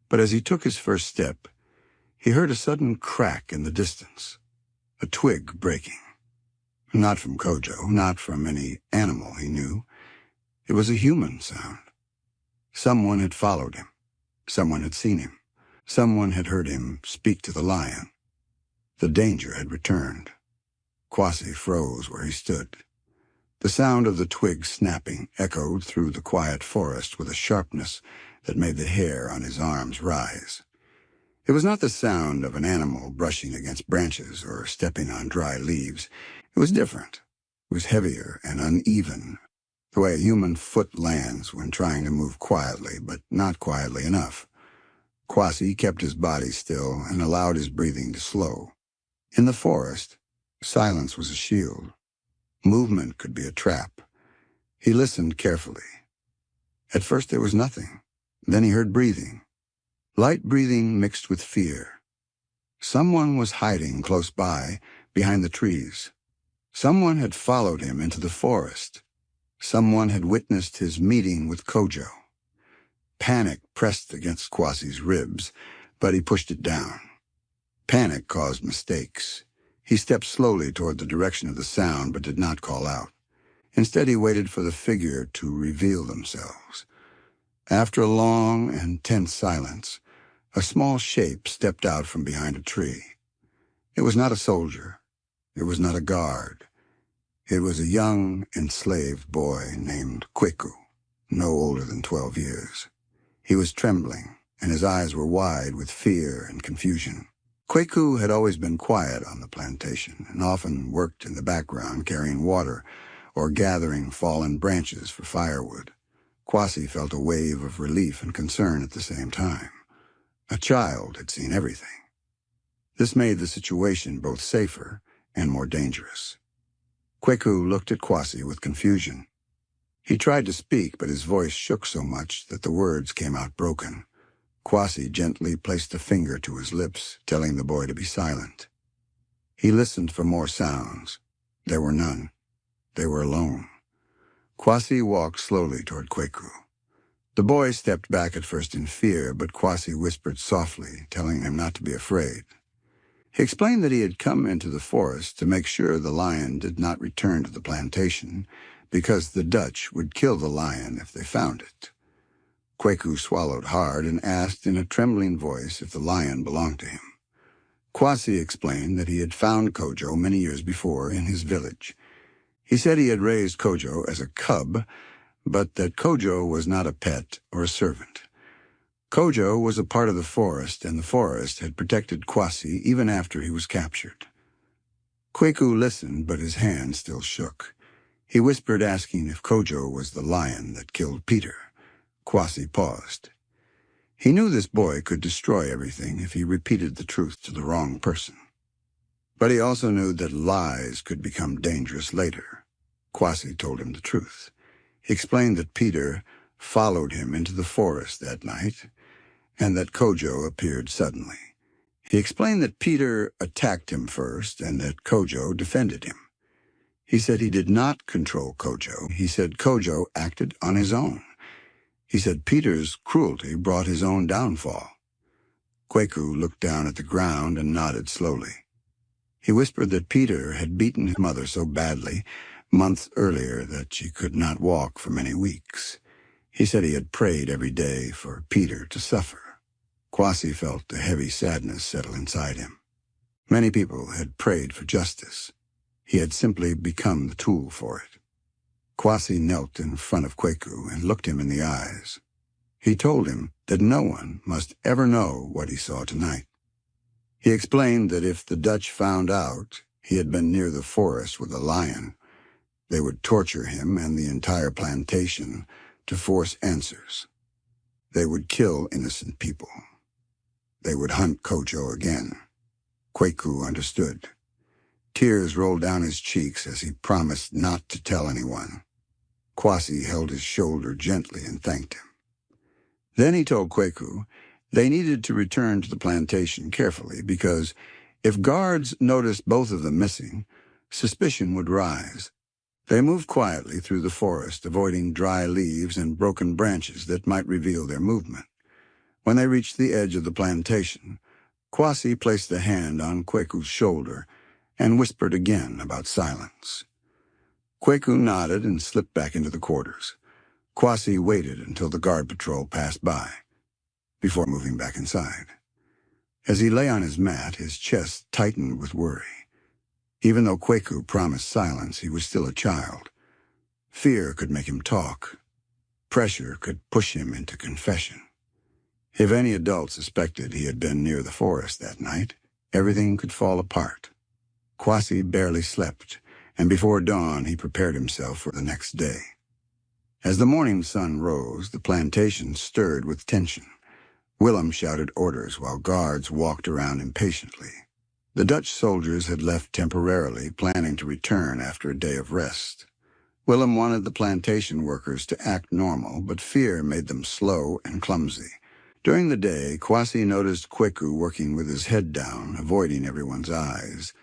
but as he took his first step, he heard a sudden crack in the distance, a twig breaking. Not from Kojo, not from any animal he knew. It was a human sound. Someone had followed him. Someone had seen him. Someone had heard him speak to the lion. The danger had returned. Kwasi froze where he stood. The sound of the twigs snapping echoed through the quiet forest with a sharpness that made the hair on his arms rise. It was not the sound of an animal brushing against branches or stepping on dry leaves. It was different. It was heavier and uneven, the way a human foot lands when trying to move quietly, but not quietly enough. Kwasi kept his body still and allowed his breathing to slow. In the forest, silence was a shield. Movement could be a trap. He listened carefully. At first there was nothing. Then he heard breathing. Light breathing mixed with fear. Someone was hiding close by, behind the trees. Someone had followed him into the forest. Someone had witnessed his meeting with Kojo. Panic pressed against Kwasi's ribs, but he pushed it down. Panic caused mistakes. He stepped slowly toward the direction of the sound, but did not call out. Instead, he waited for the figure to reveal themselves. After a long and tense silence, a small shape stepped out from behind a tree. It was not a soldier. It was not a guard. It was a young, enslaved boy named Kweku, no older than 12 years. He was trembling, and his eyes were wide with fear and confusion. Kweku had always been quiet on the plantation and often worked in the background carrying water or gathering fallen branches for firewood. Kwasi felt a wave of relief and concern at the same time. A child had seen everything. This made the situation both safer and more dangerous. Kweku looked at Kwasi with confusion. He tried to speak, but his voice shook so much that the words came out broken. Kwasi gently placed a finger to his lips, telling the boy to be silent. He listened for more sounds. There were none. They were alone. Kwasi walked slowly toward Kweku. The boy stepped back at first in fear, but Kwasi whispered softly, telling him not to be afraid. He explained that he had come into the forest to make sure the lion did not return to the plantation, because the Dutch would kill the lion if they found it. Kweku swallowed hard and asked in a trembling voice if the lion belonged to him. Kwasi explained that he had found Kojo many years before in his village. He said he had raised Kojo as a cub, but that Kojo was not a pet or a servant. Kojo was a part of the forest, and the forest had protected Kwasi even after he was captured. Kweku listened, but his hand still shook. He whispered, asking if Kojo was the lion that killed Peter. Kwasi paused. He knew this boy could destroy everything if he repeated the truth to the wrong person. But he also knew that lies could become dangerous later. Kwasi told him the truth. He explained that Peter followed him into the forest that night, and that Kojo appeared suddenly. He explained that Peter attacked him first, and that Kojo defended him. He said he did not control Kojo. He said Kojo acted on his own. He said Peter's cruelty brought his own downfall. Kweku looked down at the ground and nodded slowly. He whispered that Peter had beaten his mother so badly months earlier that she could not walk for many weeks. He said he had prayed every day for Peter to suffer. Kwasi felt a heavy sadness settle inside him. Many people had prayed for justice. He had simply become the tool for it. Kwasi knelt in front of Kweku and looked him in the eyes. He told him that no one must ever know what he saw tonight. He explained that if the Dutch found out he had been near the forest with a lion, they would torture him and the entire plantation to force answers. They would kill innocent people. They would hunt Kojo again. Kweku understood. Tears rolled down his cheeks as he promised not to tell anyone. Kwasi held his shoulder gently and thanked him. Then he told Kweku they needed to return to the plantation carefully because if guards noticed both of them missing, suspicion would rise. They moved quietly through the forest, avoiding dry leaves and broken branches that might reveal their movement. When they reached the edge of the plantation, Kwasi placed a hand on Kweku's shoulder and whispered again about silence. Kweku nodded and slipped back into the quarters. Kwasi waited until the guard patrol passed by, before moving back inside. As he lay on his mat, his chest tightened with worry. Even though Kwaku promised silence, he was still a child. Fear could make him talk. Pressure could push him into confession. If any adult suspected he had been near the forest that night, everything could fall apart. Kwasi barely slept, and before dawn he prepared himself for the next day. As the morning sun rose, the plantation stirred with tension. Willem shouted orders while guards walked around impatiently. The Dutch soldiers had left temporarily, planning to return after a day of rest. Willem wanted the plantation workers to act normal, but fear made them slow and clumsy. During the day, Kwasi noticed Kwaku working with his head down, avoiding everyone's eyes.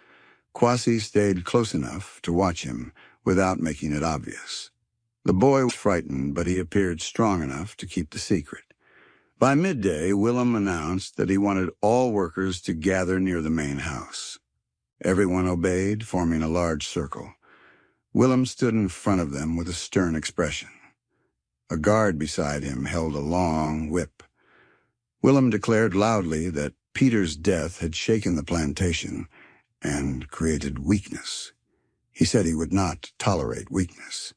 Kwasi stayed close enough to watch him without making it obvious. The boy was frightened, but he appeared strong enough to keep the secret. By midday, Willem announced that he wanted all workers to gather near the main house. Everyone obeyed, forming a large circle. Willem stood in front of them with a stern expression. A guard beside him held a long whip. Willem declared loudly that Peter's death had shaken the plantation and created weakness. He said he would not tolerate weakness.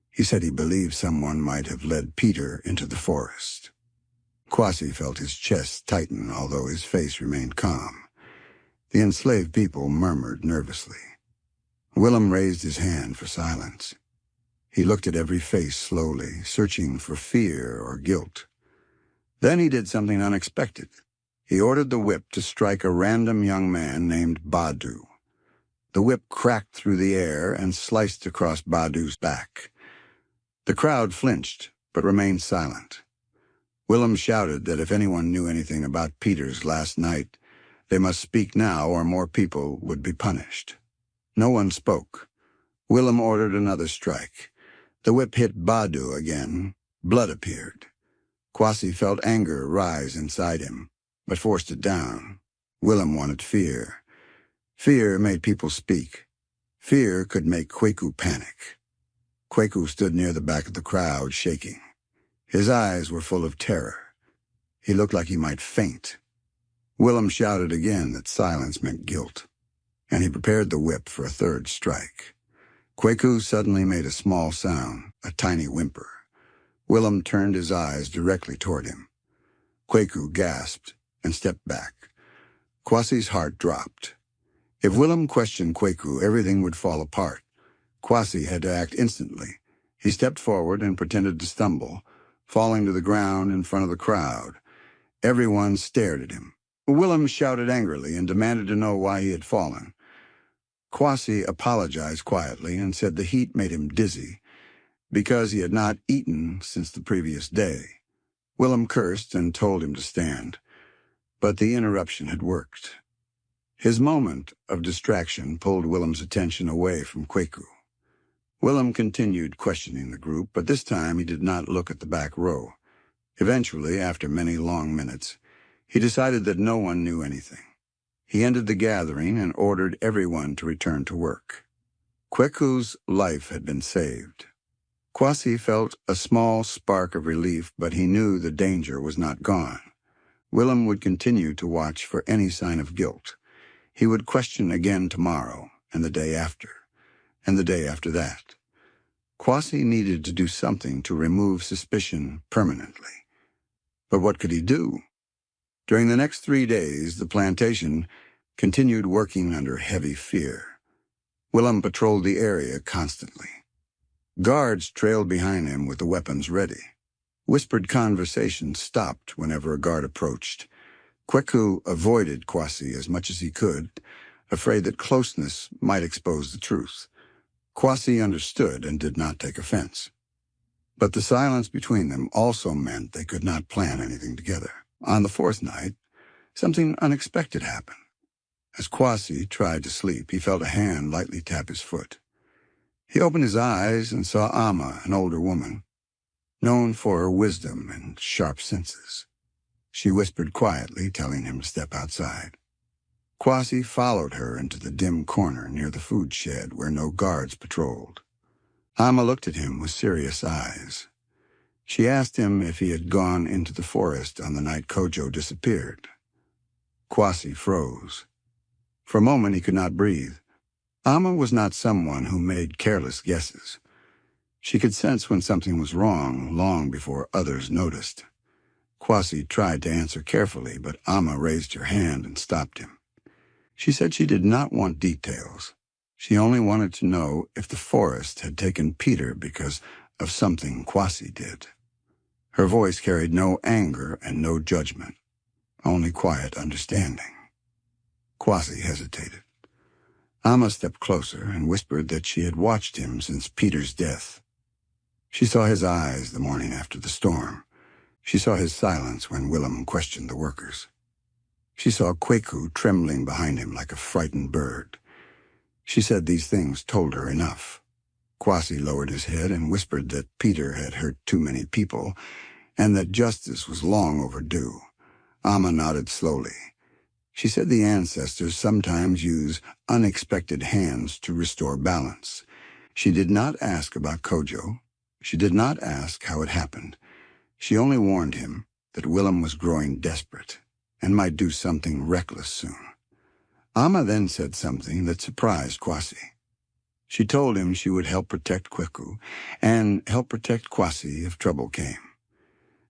He said he believed someone might have led Peter into the forest. Kwasi felt his chest tighten, although his face remained calm. The enslaved people murmured nervously. Willem raised his hand for silence. He looked at every face slowly, searching for fear or guilt. Then he did something unexpected. He ordered the whip to strike a random young man named Badu. The whip cracked through the air and sliced across Badu's back. The crowd flinched, but remained silent. Willem shouted that if anyone knew anything about Peter's last night, they must speak now or more people would be punished. No one spoke. Willem ordered another strike. The whip hit Badu again. Blood appeared. Kwasi felt anger rise inside him, but forced it down. Willem wanted fear. Fear made people speak. Fear could make Kwaku panic. Kwaku stood near the back of the crowd, shaking. His eyes were full of terror. He looked like he might faint. Willem shouted again that silence meant guilt, and he prepared the whip for a third strike. Kwaku suddenly made a small sound, a tiny whimper. Willem turned his eyes directly toward him. Kwaku gasped and stepped back. Kwasi's heart dropped. If Willem questioned Kwaku, everything would fall apart. Kwasi had to act instantly. He stepped forward and pretended to stumble, falling to the ground in front of the crowd. Everyone stared at him. Willem shouted angrily and demanded to know why he had fallen. Kwasi apologized quietly and said the heat made him dizzy, because he had not eaten since the previous day. Willem cursed and told him to stand, but the interruption had worked. His moment of distraction pulled Willem's attention away from Kwaku. Willem continued questioning the group, but this time he did not look at the back row. Eventually, after many long minutes, he decided that no one knew anything. He ended the gathering and ordered everyone to return to work. Kwaku's life had been saved. Kwasi felt a small spark of relief, but he knew the danger was not gone. Willem would continue to watch for any sign of guilt. He would question again tomorrow, and the day after, and the day after that. Kwasi needed to do something to remove suspicion permanently. But what could he do? During the next 3 days, the plantation continued working under heavy fear. Willem patrolled the area constantly. Guards trailed behind him with the weapons ready. Whispered conversations stopped whenever a guard approached. Kwaku avoided Kwasi as much as he could, afraid that closeness might expose the truth. Kwasi understood and did not take offense. But the silence between them also meant they could not plan anything together. On the fourth night, something unexpected happened. As Kwasi tried to sleep, he felt a hand lightly tap his foot. He opened his eyes and saw Amma, an older woman, known for her wisdom and sharp senses. She whispered quietly, telling him to step outside. Kwasi followed her into the dim corner near the food shed where no guards patrolled. Amma looked at him with serious eyes. She asked him if he had gone into the forest on the night Kojo disappeared. Kwasi froze. For a moment he could not breathe. Amma was not someone who made careless guesses. She could sense when something was wrong long before others noticed. Kwasi tried to answer carefully, but Amma raised her hand and stopped him. She said she did not want details. She only wanted to know if the forest had taken Peter because of something Kwasi did. Her voice carried no anger and no judgment, only quiet understanding. Kwasi hesitated. Amma stepped closer and whispered that she had watched him since Peter's death. She saw his eyes the morning after the storm. She saw his silence when Willem questioned the workers. She saw Kweku trembling behind him like a frightened bird. She said these things told her enough. Kwasi lowered his head and whispered that Peter had hurt too many people and that justice was long overdue. Amma nodded slowly. She said the ancestors sometimes use unexpected hands to restore balance. She did not ask about Kojo. She did not ask how it happened. She only warned him that Willem was growing desperate and might do something reckless soon. Amma then said something that surprised Kwasi. She told him she would help protect Kweku and help protect Kwasi if trouble came.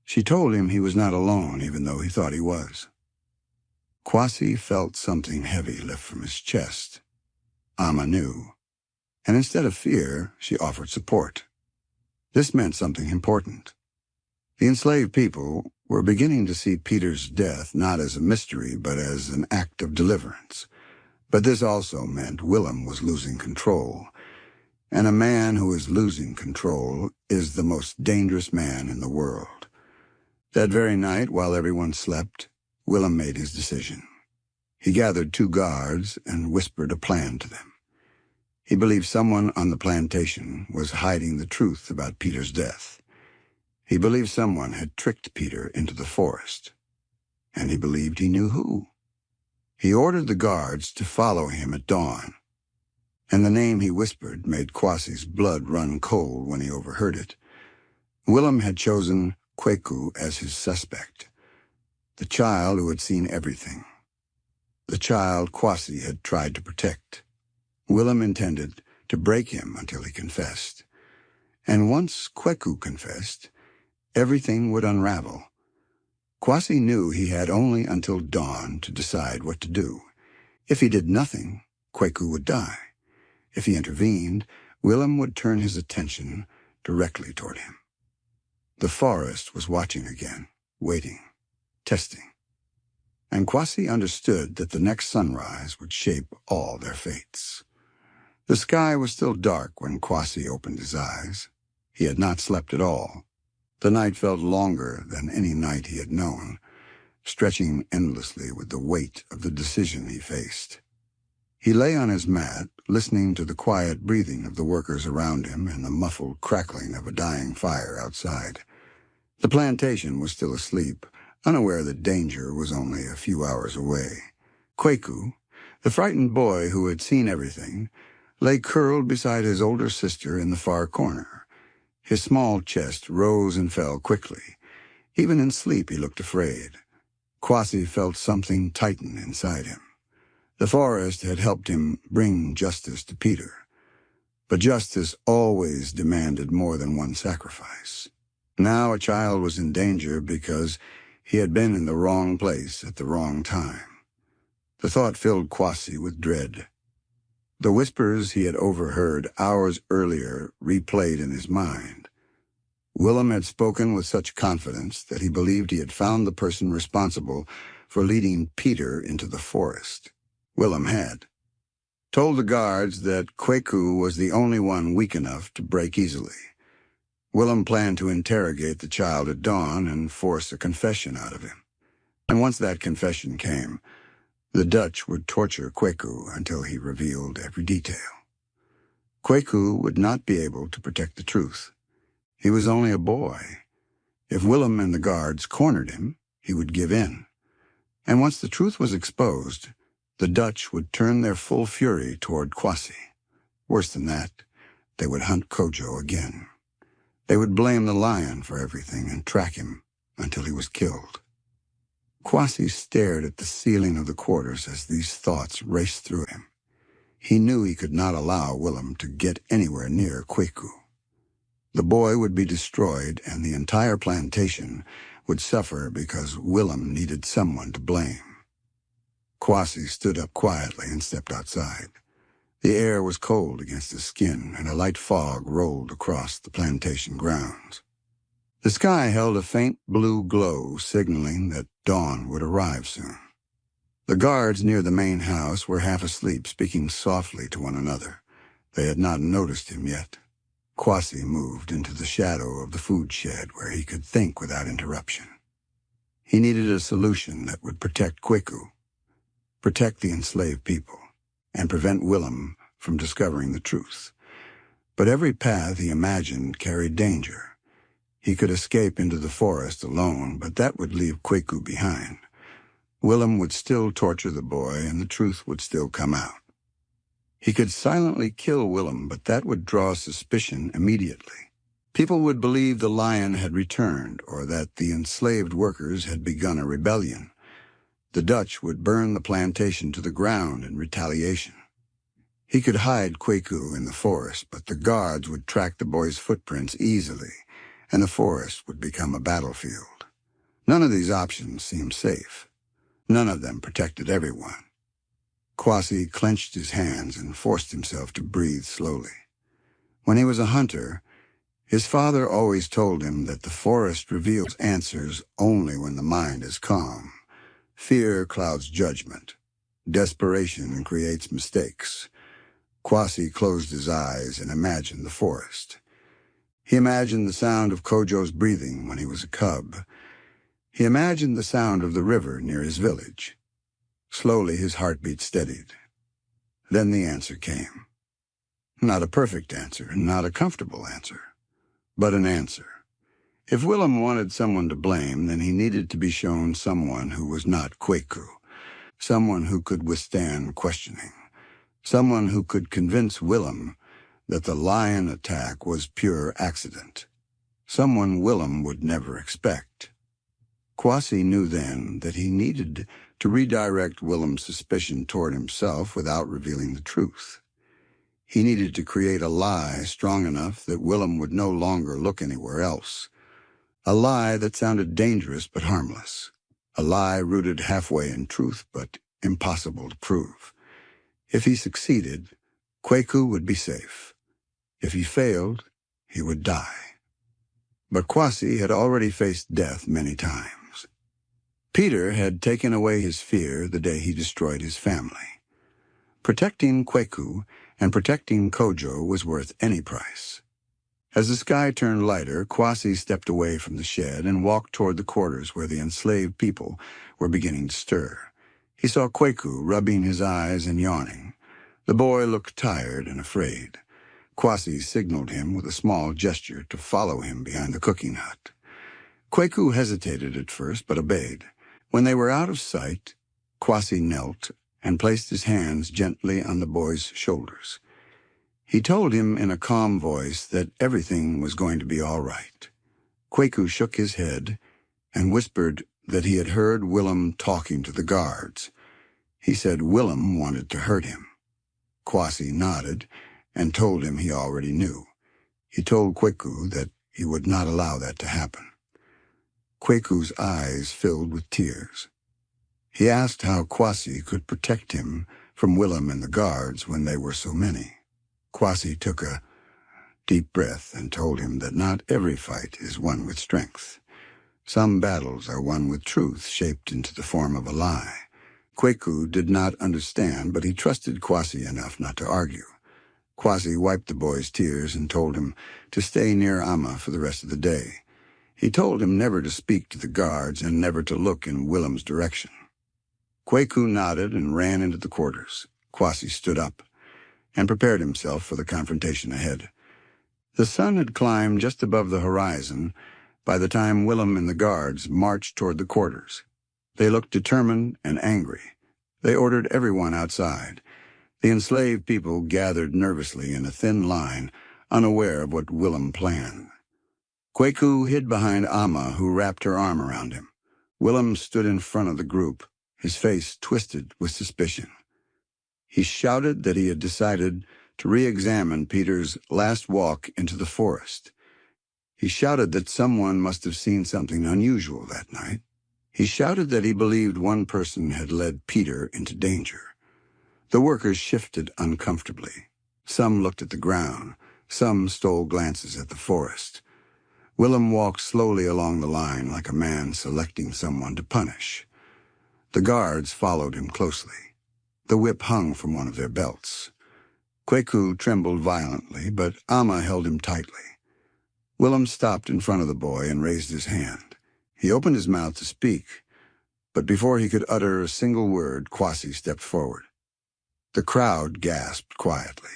She told him he was not alone, even though he thought he was. Kwasi felt something heavy lift from his chest. Amma knew, and instead of fear, she offered support. This meant something important. The enslaved people were beginning to see Peter's death not as a mystery, but as an act of deliverance. But this also meant Willem was losing control, and a man who is losing control is the most dangerous man in the world. That very night, while everyone slept, Willem made his decision. He gathered 2 guards and whispered a plan to them. He believed someone on the plantation was hiding the truth about Peter's death. He believed someone had tricked Peter into the forest, and he believed he knew who. He ordered the guards to follow him at dawn, and the name he whispered made Kwasi's blood run cold when he overheard it. Willem had chosen Kweku as his suspect, the child who had seen everything, the child Kwasi had tried to protect. Willem intended to break him until he confessed, and once Kweku confessed, everything would unravel. Kwasi knew he had only until dawn to decide what to do. If he did nothing, Kweku would die. If he intervened, Willem would turn his attention directly toward him. The forest was watching again, waiting, testing. And Kwasi understood that the next sunrise would shape all their fates. The sky was still dark when Kwasi opened his eyes. He had not slept at all. The night felt longer than any night he had known, stretching endlessly with the weight of the decision he faced. He lay on his mat, listening to the quiet breathing of the workers around him and the muffled crackling of a dying fire outside. The plantation was still asleep, unaware that danger was only a few hours away. Kweku, the frightened boy who had seen everything, lay curled beside his older sister in the far corner. His small chest rose and fell quickly. Even in sleep he looked afraid. Kwasi felt something tighten inside him. The forest had helped him bring justice to Peter, but justice always demanded more than one sacrifice. Now a child was in danger because he had been in the wrong place at the wrong time. The thought filled Kwasi with dread. The whispers he had overheard hours earlier replayed in his mind. Willem had spoken with such confidence that he believed he had found the person responsible for leading Peter into the forest. Willem had told the guards that Kweku was the only one weak enough to break easily. Willem planned to interrogate the child at dawn and force a confession out of him. And once that confession came, the Dutch would torture Kweku until he revealed every detail. Kweku would not be able to protect the truth. He was only a boy. If Willem and the guards cornered him, he would give in. And once the truth was exposed, the Dutch would turn their full fury toward Kwasi. Worse than that, they would hunt Kojo again. They would blame the lion for everything and track him until he was killed. Kwasi stared at the ceiling of the quarters as these thoughts raced through him. He knew he could not allow Willem to get anywhere near Kwaku. The boy would be destroyed, and the entire plantation would suffer because Willem needed someone to blame. Kwasi stood up quietly and stepped outside. The air was cold against his skin, and a light fog rolled across the plantation grounds. The sky held a faint blue glow, signaling that dawn would arrive soon. The guards near the main house were half asleep, speaking softly to one another. They had not noticed him yet. Kwasi moved into the shadow of the food shed where he could think without interruption. He needed a solution that would protect Kwaku, protect the enslaved people, and prevent Willem from discovering the truth. But every path he imagined carried danger. He could escape into the forest alone, but that would leave Kwaku behind. Willem would still torture the boy, and the truth would still come out. He could silently kill Willem, but that would draw suspicion immediately. People would believe the lion had returned, or that the enslaved workers had begun a rebellion. The Dutch would burn the plantation to the ground in retaliation. He could hide Kwaku in the forest, but the guards would track the boy's footprints easily, and the forest would become a battlefield. None of these options seemed safe. None of them protected everyone. Kwasi clenched his hands and forced himself to breathe slowly. When he was a hunter, his father always told him that the forest reveals answers only when the mind is calm. Fear clouds judgment. Desperation creates mistakes. Kwasi closed his eyes and imagined the forest. He imagined the sound of Kojo's breathing when he was a cub. He imagined the sound of the river near his village. Slowly his heartbeat steadied. Then the answer came. Not a perfect answer, not a comfortable answer, but an answer. If Willem wanted someone to blame, then he needed to be shown someone who was not Kwaku, someone who could withstand questioning, someone who could convince Willem that the lion attack was pure accident, someone Willem would never expect. Kwasi knew then that he needed to redirect Willem's suspicion toward himself without revealing the truth. He needed to create a lie strong enough that Willem would no longer look anywhere else. A lie that sounded dangerous but harmless. A lie rooted halfway in truth but impossible to prove. If he succeeded, Kwaku would be safe. If he failed, he would die. But Kwasi had already faced death many times. Peter had taken away his fear the day he destroyed his family. Protecting Kwaku and protecting Kojo was worth any price. As the sky turned lighter, Kwasi stepped away from the shed and walked toward the quarters where the enslaved people were beginning to stir. He saw Kwaku rubbing his eyes and yawning. The boy looked tired and afraid. Kwasi signaled him with a small gesture to follow him behind the cooking hut. Kwaku hesitated at first, but obeyed. When they were out of sight, Kwasi knelt and placed his hands gently on the boy's shoulders. He told him in a calm voice that everything was going to be all right. Kwaku shook his head and whispered that he had heard Willem talking to the guards. He said Willem wanted to hurt him. Kwasi nodded and told him he already knew. He told Kwaku that he would not allow that to happen. Kwaku's eyes filled with tears. He asked how Kwasi could protect him from Willem and the guards when they were so many. Kwasi took a deep breath and told him that not every fight is won with strength. Some battles are won with truth shaped into the form of a lie. Kwaku did not understand, but he trusted Kwasi enough not to argue. Kwasi wiped the boy's tears and told him to stay near Amma for the rest of the day. He told him never to speak to the guards and never to look in Willem's direction. Kwaku nodded and ran into the quarters. Kwasi stood up and prepared himself for the confrontation ahead. The sun had climbed just above the horizon by the time Willem and the guards marched toward the quarters. They looked determined and angry. They ordered everyone outside. The enslaved people gathered nervously in a thin line, unaware of what Willem planned. Kwaku hid behind Amma, who wrapped her arm around him. Willem stood in front of the group, his face twisted with suspicion. He shouted that he had decided to re-examine Peter's last walk into the forest. He shouted that someone must have seen something unusual that night. He shouted that he believed one person had led Peter into danger. The workers shifted uncomfortably. Some looked at the ground. Some stole glances at the forest. Willem walked slowly along the line like a man selecting someone to punish. The guards followed him closely. The whip hung from one of their belts. Kweku trembled violently, but Amma held him tightly. Willem stopped in front of the boy and raised his hand. He opened his mouth to speak, but before he could utter a single word, Kwasi stepped forward. The crowd gasped quietly.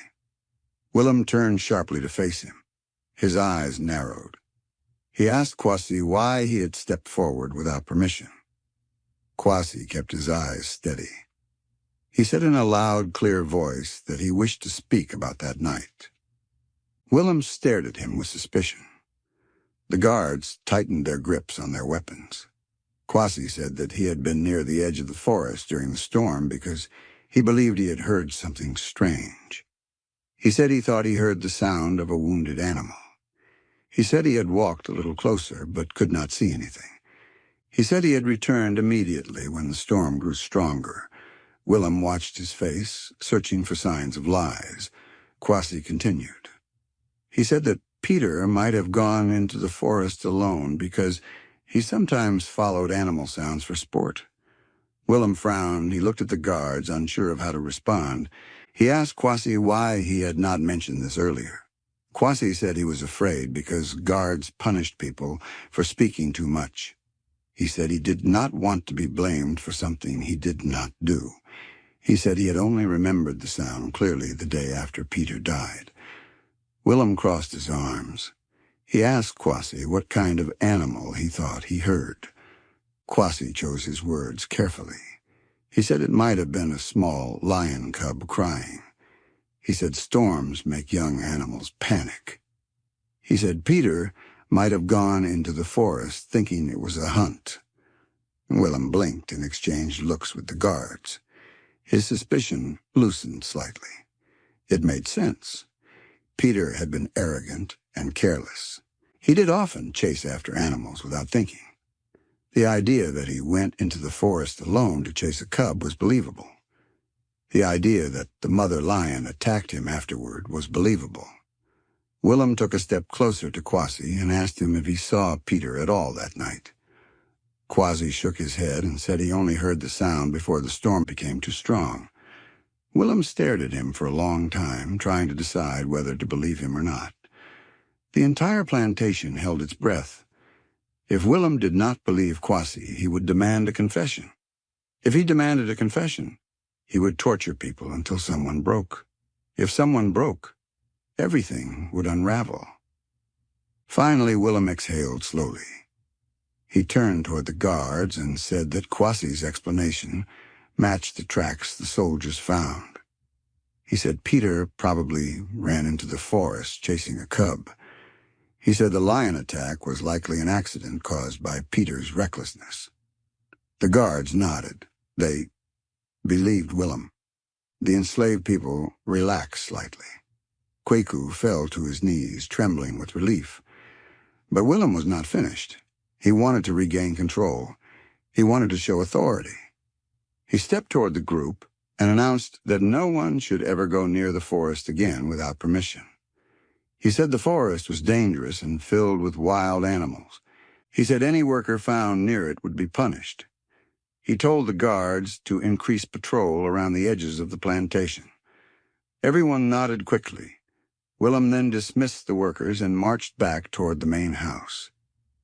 Willem turned sharply to face him. His eyes narrowed. He asked Kwasi why he had stepped forward without permission. Kwasi kept his eyes steady. He said in a loud, clear voice that he wished to speak about that night. Willem stared at him with suspicion. The guards tightened their grips on their weapons. Kwasi said that he had been near the edge of the forest during the storm because he believed he had heard something strange. He said he thought he heard the sound of a wounded animal. He said he had walked a little closer but could not see anything. He said he had returned immediately when the storm grew stronger. Willem watched his face, searching for signs of lies. Kwasi continued. He said that Peter might have gone into the forest alone because he sometimes followed animal sounds for sport. Willem frowned. He looked at the guards, unsure of how to respond. He asked Kwasi why he had not mentioned this earlier. Kwasi said he was afraid because guards punished people for speaking too much. He said he did not want to be blamed for something he did not do. He said he had only remembered the sound clearly the day after Peter died. Willem crossed his arms. He asked Kwasi what kind of animal he thought he heard. Kwasi chose his words carefully. He said it might have been a small lion cub crying. He said storms make young animals panic. He said Peter might have gone into the forest thinking it was a hunt. Willem blinked and exchanged looks with the guards. His suspicion loosened slightly. It made sense. Peter had been arrogant and careless. He did often chase after animals without thinking. The idea that he went into the forest alone to chase a cub was believable. The idea that the mother lion attacked him afterward was believable. Willem took a step closer to Kwasi and asked him if he saw Peter at all that night. Kwasi shook his head and said he only heard the sound before the storm became too strong. Willem stared at him for a long time, trying to decide whether to believe him or not. The entire plantation held its breath. If Willem did not believe Kwasi, he would demand a confession. If he demanded a confession, he would torture people until someone broke. If someone broke, everything would unravel. Finally, Willem exhaled slowly. He turned toward the guards and said that Kwasi's explanation matched the tracks the soldiers found. He said Peter probably ran into the forest chasing a cub. He said the lion attack was likely an accident caused by Peter's recklessness. The guards nodded. They believed Willem. The enslaved people relaxed slightly. Kweku fell to his knees, trembling with relief. But Willem was not finished. He wanted to regain control. He wanted to show authority. He stepped toward the group and announced that no one should ever go near the forest again without permission. He said the forest was dangerous and filled with wild animals. He said any worker found near it would be punished. He told the guards to increase patrol around the edges of the plantation. Everyone nodded quickly. Willem then dismissed the workers and marched back toward the main house.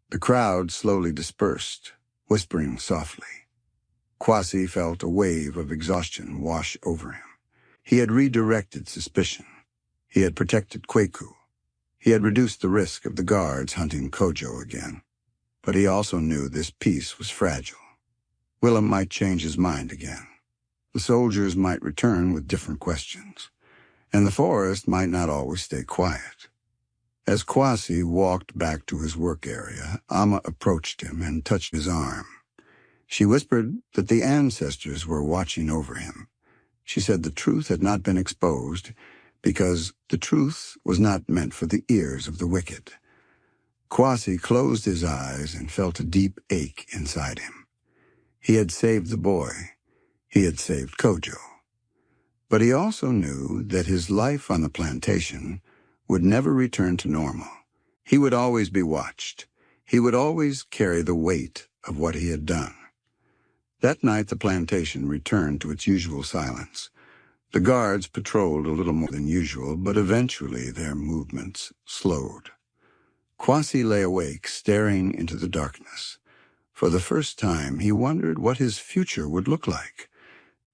The crowd slowly dispersed, whispering softly. Kwasi felt a wave of exhaustion wash over him. He had redirected suspicion. He had protected Kweku. He had reduced the risk of the guards hunting Kojo again. But he also knew this peace was fragile. Willem might change his mind again. The soldiers might return with different questions. And the forest might not always stay quiet. As Kwasi walked back to his work area, Amma approached him and touched his arm. She whispered that the ancestors were watching over him. She said the truth had not been exposed because the truth was not meant for the ears of the wicked. Kwasi closed his eyes and felt a deep ache inside him. He had saved the boy. He had saved Kojo. But he also knew that his life on the plantation would never return to normal. He would always be watched. He would always carry the weight of what he had done. That night the plantation returned to its usual silence. The guards patrolled a little more than usual, but eventually their movements slowed. Kwasi lay awake, staring into the darkness. For the first time, he wondered what his future would look like.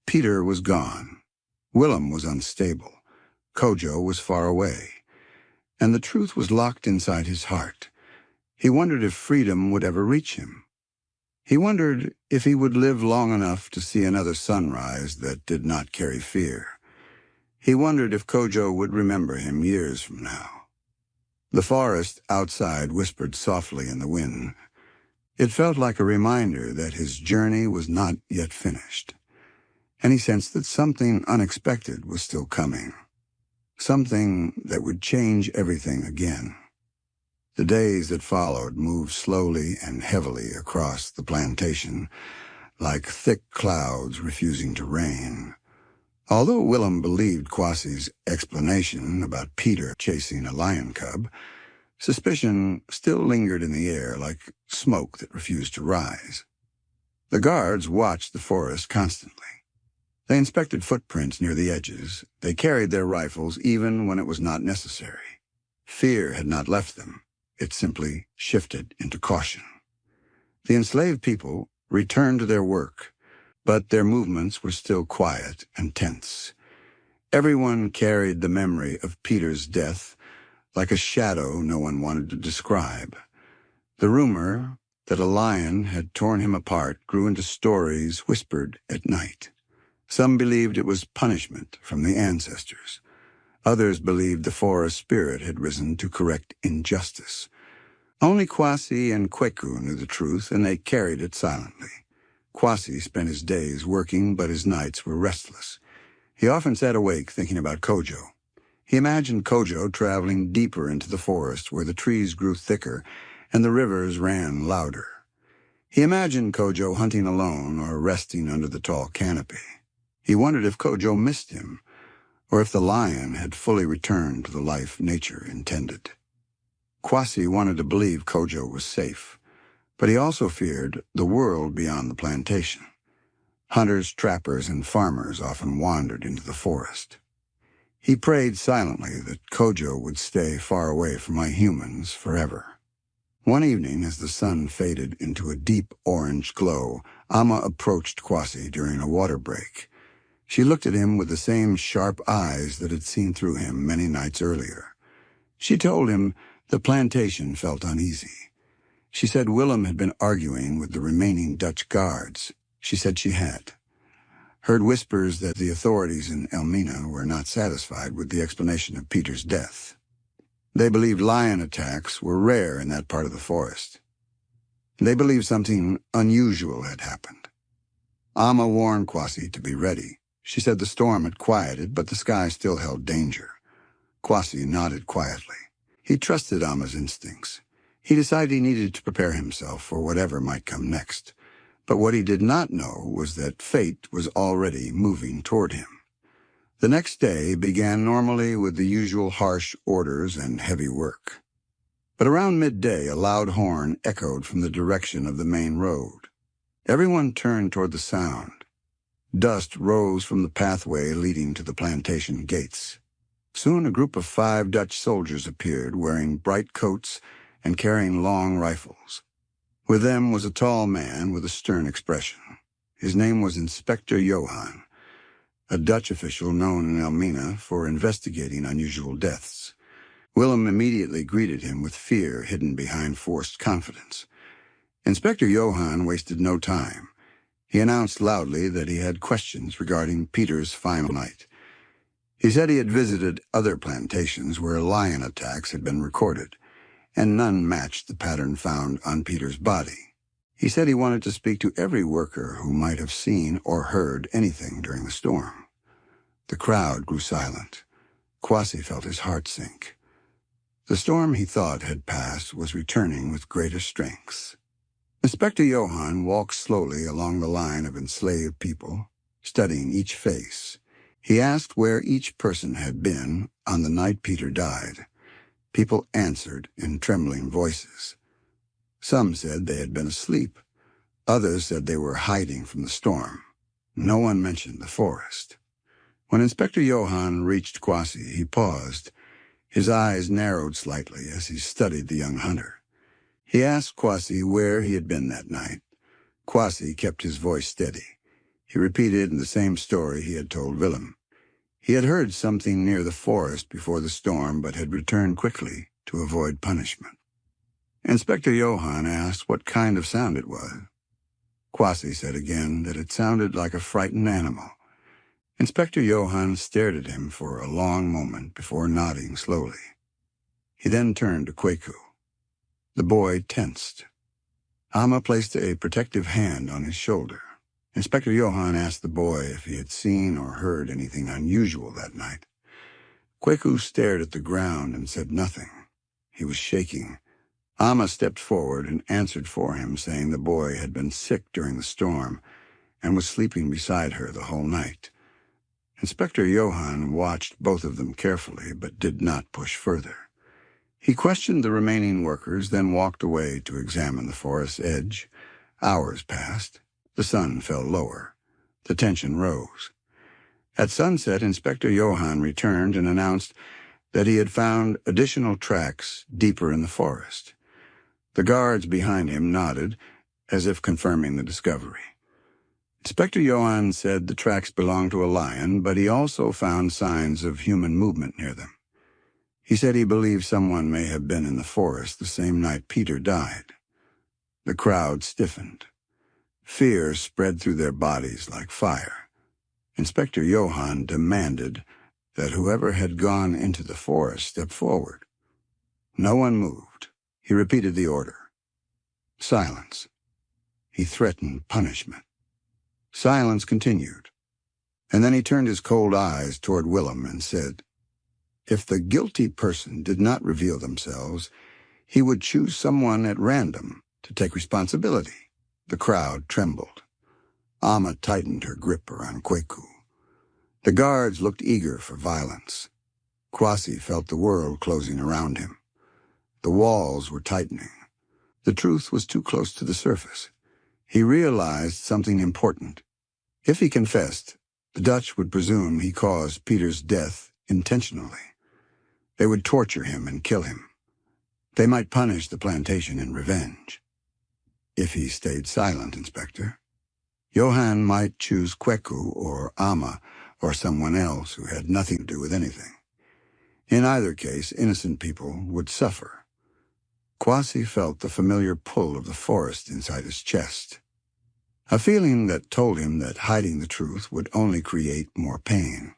Peter was gone. Willem was unstable. Kojo was far away. And the truth was locked inside his heart. He wondered if freedom would ever reach him. He wondered if he would live long enough to see another sunrise that did not carry fear. He wondered if Kojo would remember him years from now. The forest outside whispered softly in the wind. It felt like a reminder that his journey was not yet finished. And he sensed that something unexpected was still coming. Something that would change everything again. The days that followed moved slowly and heavily across the plantation, like thick clouds refusing to rain. Although Willem believed Kwasi's explanation about Peter chasing a lion cub, suspicion still lingered in the air like smoke that refused to rise. The guards watched the forest constantly. They inspected footprints near the edges. They carried their rifles even when it was not necessary. Fear had not left them. It simply shifted into caution. The enslaved people returned to their work, but their movements were still quiet and tense. Everyone carried the memory of Peter's death like a shadow no one wanted to describe. The rumor that a lion had torn him apart grew into stories whispered at night. Some believed it was punishment from the ancestors. Others believed the forest spirit had risen to correct injustice. Only Kwasi and Kweku knew the truth, and they carried it silently. Kwasi spent his days working, but his nights were restless. He often sat awake thinking about Kojo. He imagined Kojo traveling deeper into the forest where the trees grew thicker and the rivers ran louder. He imagined Kojo hunting alone or resting under the tall canopy. He wondered if Kojo missed him, or if the lion had fully returned to the life nature intended. Kwasi wanted to believe Kojo was safe, but he also feared the world beyond the plantation. Hunters, trappers, and farmers often wandered into the forest. He prayed silently that Kojo would stay far away from my humans forever. One evening, as the sun faded into a deep orange glow, Amma approached Kwasi during a water break. She looked at him with the same sharp eyes that had seen through him many nights earlier. She told him the plantation felt uneasy. She said Willem had been arguing with the remaining Dutch guards. She said she had heard whispers that the authorities in Elmina were not satisfied with the explanation of Peter's death. They believed lion attacks were rare in that part of the forest. They believed something unusual had happened. Amma warned Kwasi to be ready. She said the storm had quieted, but the sky still held danger. Kwasi nodded quietly. He trusted Amma's instincts. He decided he needed to prepare himself for whatever might come next. But what he did not know was that fate was already moving toward him. The next day began normally with the usual harsh orders and heavy work. But around midday, a loud horn echoed from the direction of the main road. Everyone turned toward the sound. Dust rose from the pathway leading to the plantation gates. Soon a group of 5 Dutch soldiers appeared, wearing bright coats and carrying long rifles. With them was a tall man with a stern expression. His name was Inspector Johan, a Dutch official known in Elmina for investigating unusual deaths. Willem immediately greeted him with fear hidden behind forced confidence. Inspector Johan wasted no time. He announced loudly that he had questions regarding Peter's final night. He said he had visited other plantations where lion attacks had been recorded, and none matched the pattern found on Peter's body. He said he wanted to speak to every worker who might have seen or heard anything during the storm. The crowd grew silent. Kwasi felt his heart sink. The storm he thought had passed was returning with greater strength. Inspector Johann walked slowly along the line of enslaved people, studying each face. He asked where each person had been on the night Peter died. People answered in trembling voices. Some said they had been asleep. Others said they were hiding from the storm. No one mentioned the forest. When Inspector Johann reached Kwasi, he paused. His eyes narrowed slightly as he studied the young hunter. He asked Kwasi where he had been that night. Kwasi kept his voice steady. He repeated the same story he had told Willem. He had heard something near the forest before the storm, but had returned quickly to avoid punishment. Inspector Johann asked what kind of sound it was. Kwasi said again that it sounded like a frightened animal. Inspector Johann stared at him for a long moment before nodding slowly. He then turned to Kweku. The boy tensed. Amma placed a protective hand on his shoulder. Inspector Johann asked the boy if he had seen or heard anything unusual that night. Kweku stared at the ground and said nothing. He was shaking. Amma stepped forward and answered for him, saying the boy had been sick during the storm and was sleeping beside her the whole night. Inspector Johann watched both of them carefully, but did not push further. He questioned the remaining workers, then walked away to examine the forest's edge. Hours passed. The sun fell lower. The tension rose. At sunset, Inspector Johann returned and announced that he had found additional tracks deeper in the forest. The guards behind him nodded, as if confirming the discovery. Inspector Johann said the tracks belonged to a lion, but he also found signs of human movement near them. He said he believed someone may have been in the forest the same night Peter died. The crowd stiffened. Fear spread through their bodies like fire. Inspector Johann demanded that whoever had gone into the forest step forward. No one moved. He repeated the order. Silence. He threatened punishment. Silence continued. And then he turned his cold eyes toward Willem and said, if the guilty person did not reveal themselves, he would choose someone at random to take responsibility. The crowd trembled. Amma tightened her grip around Kweku. The guards looked eager for violence. Kwasi felt the world closing around him. The walls were tightening. The truth was too close to the surface. He realized something important. If he confessed, the Dutch would presume he caused Peter's death intentionally. They would torture him and kill him. They might punish the plantation in revenge. If he stayed silent, Inspector, Johann might choose Kweku or Amma or someone else who had nothing to do with anything. In either case, innocent people would suffer. Kwasi felt the familiar pull of the forest inside his chest, a feeling that told him that hiding the truth would only create more pain.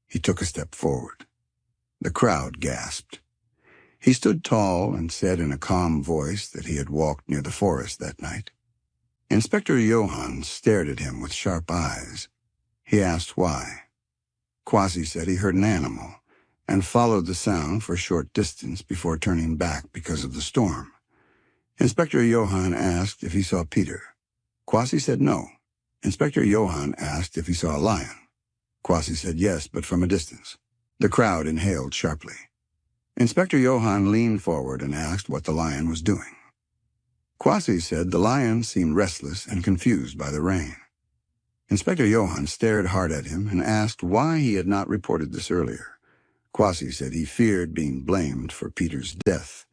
He took a step forward. The crowd gasped. He stood tall and said in a calm voice that he had walked near the forest that night. Inspector Johann stared at him with sharp eyes. He asked why. Kwasi said he heard an animal and followed the sound for a short distance before turning back because of the storm. Inspector Johann asked if he saw Peter. Kwasi said no. Inspector Johann asked if he saw a lion. Kwasi said yes, but from a distance. The crowd inhaled sharply. Inspector Johann leaned forward and asked what the lion was doing. Kwasi said the lion seemed restless and confused by the rain. Inspector Johann stared hard at him and asked why he had not reported this earlier. Kwasi said he feared being blamed for Peter's death.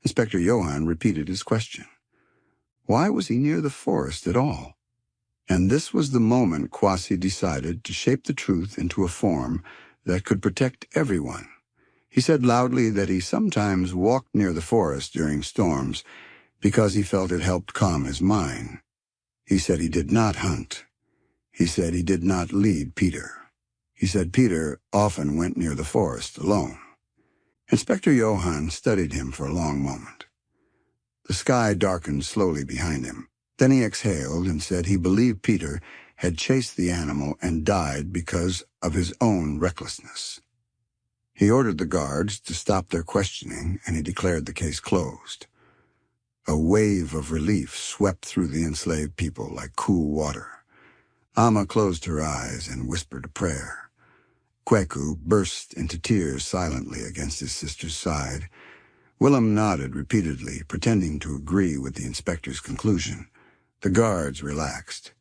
Inspector Johann repeated his question. Why was he near the forest at all? And this was the moment Kwasi decided to shape the truth into a form that could protect everyone. He said loudly that he sometimes walked near the forest during storms because he felt it helped calm his mind. He said he did not hunt. He said he did not lead Peter. He said Peter often went near the forest alone. Inspector Johann studied him for a long moment. The sky darkened slowly behind him. Then he exhaled and said he believed Peter had chased the animal and died because of his own recklessness. He ordered the guards to stop their questioning, and he declared the case closed. A wave of relief swept through the enslaved people like cool water. Amma closed her eyes and whispered a prayer. Kweku burst into tears silently against his sister's side. Willem nodded repeatedly, pretending to agree with the inspector's conclusion. The guards relaxed.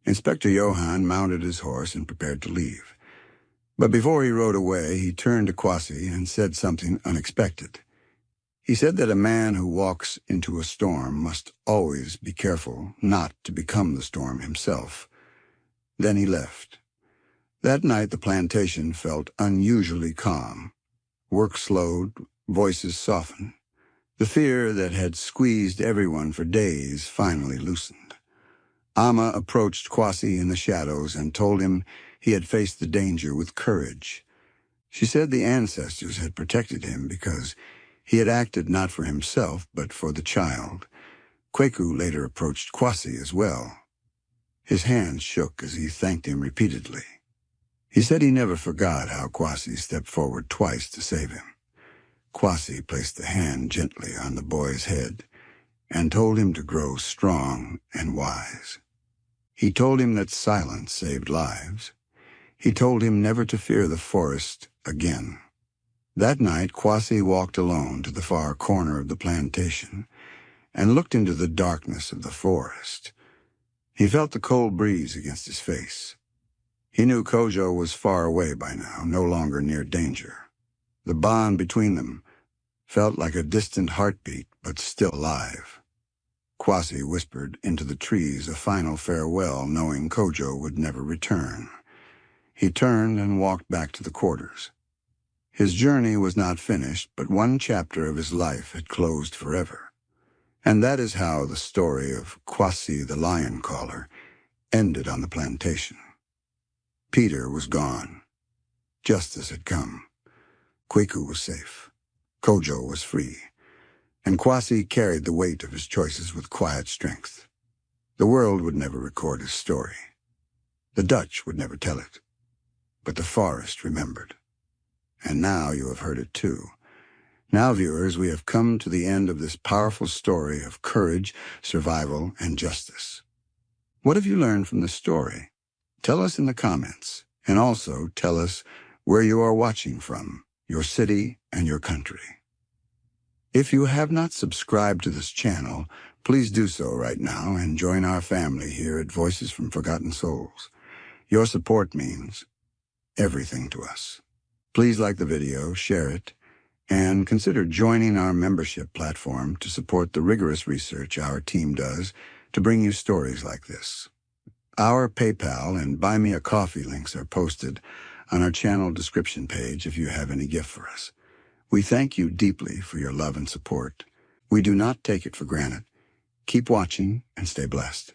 Inspector Johann mounted his horse and prepared to leave. But before he rode away, he turned to Kwasi and said something unexpected. He said that a man who walks into a storm must always be careful not to become the storm himself. Then he left. That night the plantation felt unusually calm. Work slowed, voices softened. The fear that had squeezed everyone for days finally loosened. Amma approached Kwasi in the shadows and told him he had faced the danger with courage. She said the ancestors had protected him because he had acted not for himself but for the child. Kweku later approached Kwasi as well. His hands shook as he thanked him repeatedly. He said he never forgot how Kwasi stepped forward twice to save him. Kwasi placed a hand gently on the boy's head and told him to grow strong and wise. He told him that silence saved lives. He told him never to fear the forest again. That night, Kwasi walked alone to the far corner of the plantation and looked into the darkness of the forest. He felt the cold breeze against his face. He knew Kojo was far away by now, no longer near danger. The bond between them felt like a distant heartbeat, but still alive. Kwasi whispered into the trees a final farewell, knowing Kojo would never return. He turned and walked back to the quarters. His journey was not finished, but one chapter of his life had closed forever. And that is how the story of Kwasi the lion caller ended on the plantation. Peter was gone. Justice had come. Kweku was safe. Kojo was free. And Kwasi carried the weight of his choices with quiet strength. The world would never record his story. The Dutch would never tell it. But the forest remembered. And now you have heard it too. Now, viewers, we have come to the end of this powerful story of courage, survival, and justice. What have you learned from the story? Tell us in the comments, and also tell us where you are watching from, your city and your country. If you have not subscribed to this channel, please do so right now and join our family here at Voices from Forgotten Souls. Your support means everything to us. Please like the video, share it, and consider joining our membership platform to support the rigorous research our team does to bring you stories like this. Our PayPal and Buy Me a Coffee links are posted on our channel description page if you have any gift for us. We thank you deeply for your love and support. We do not take it for granted. Keep watching and stay blessed.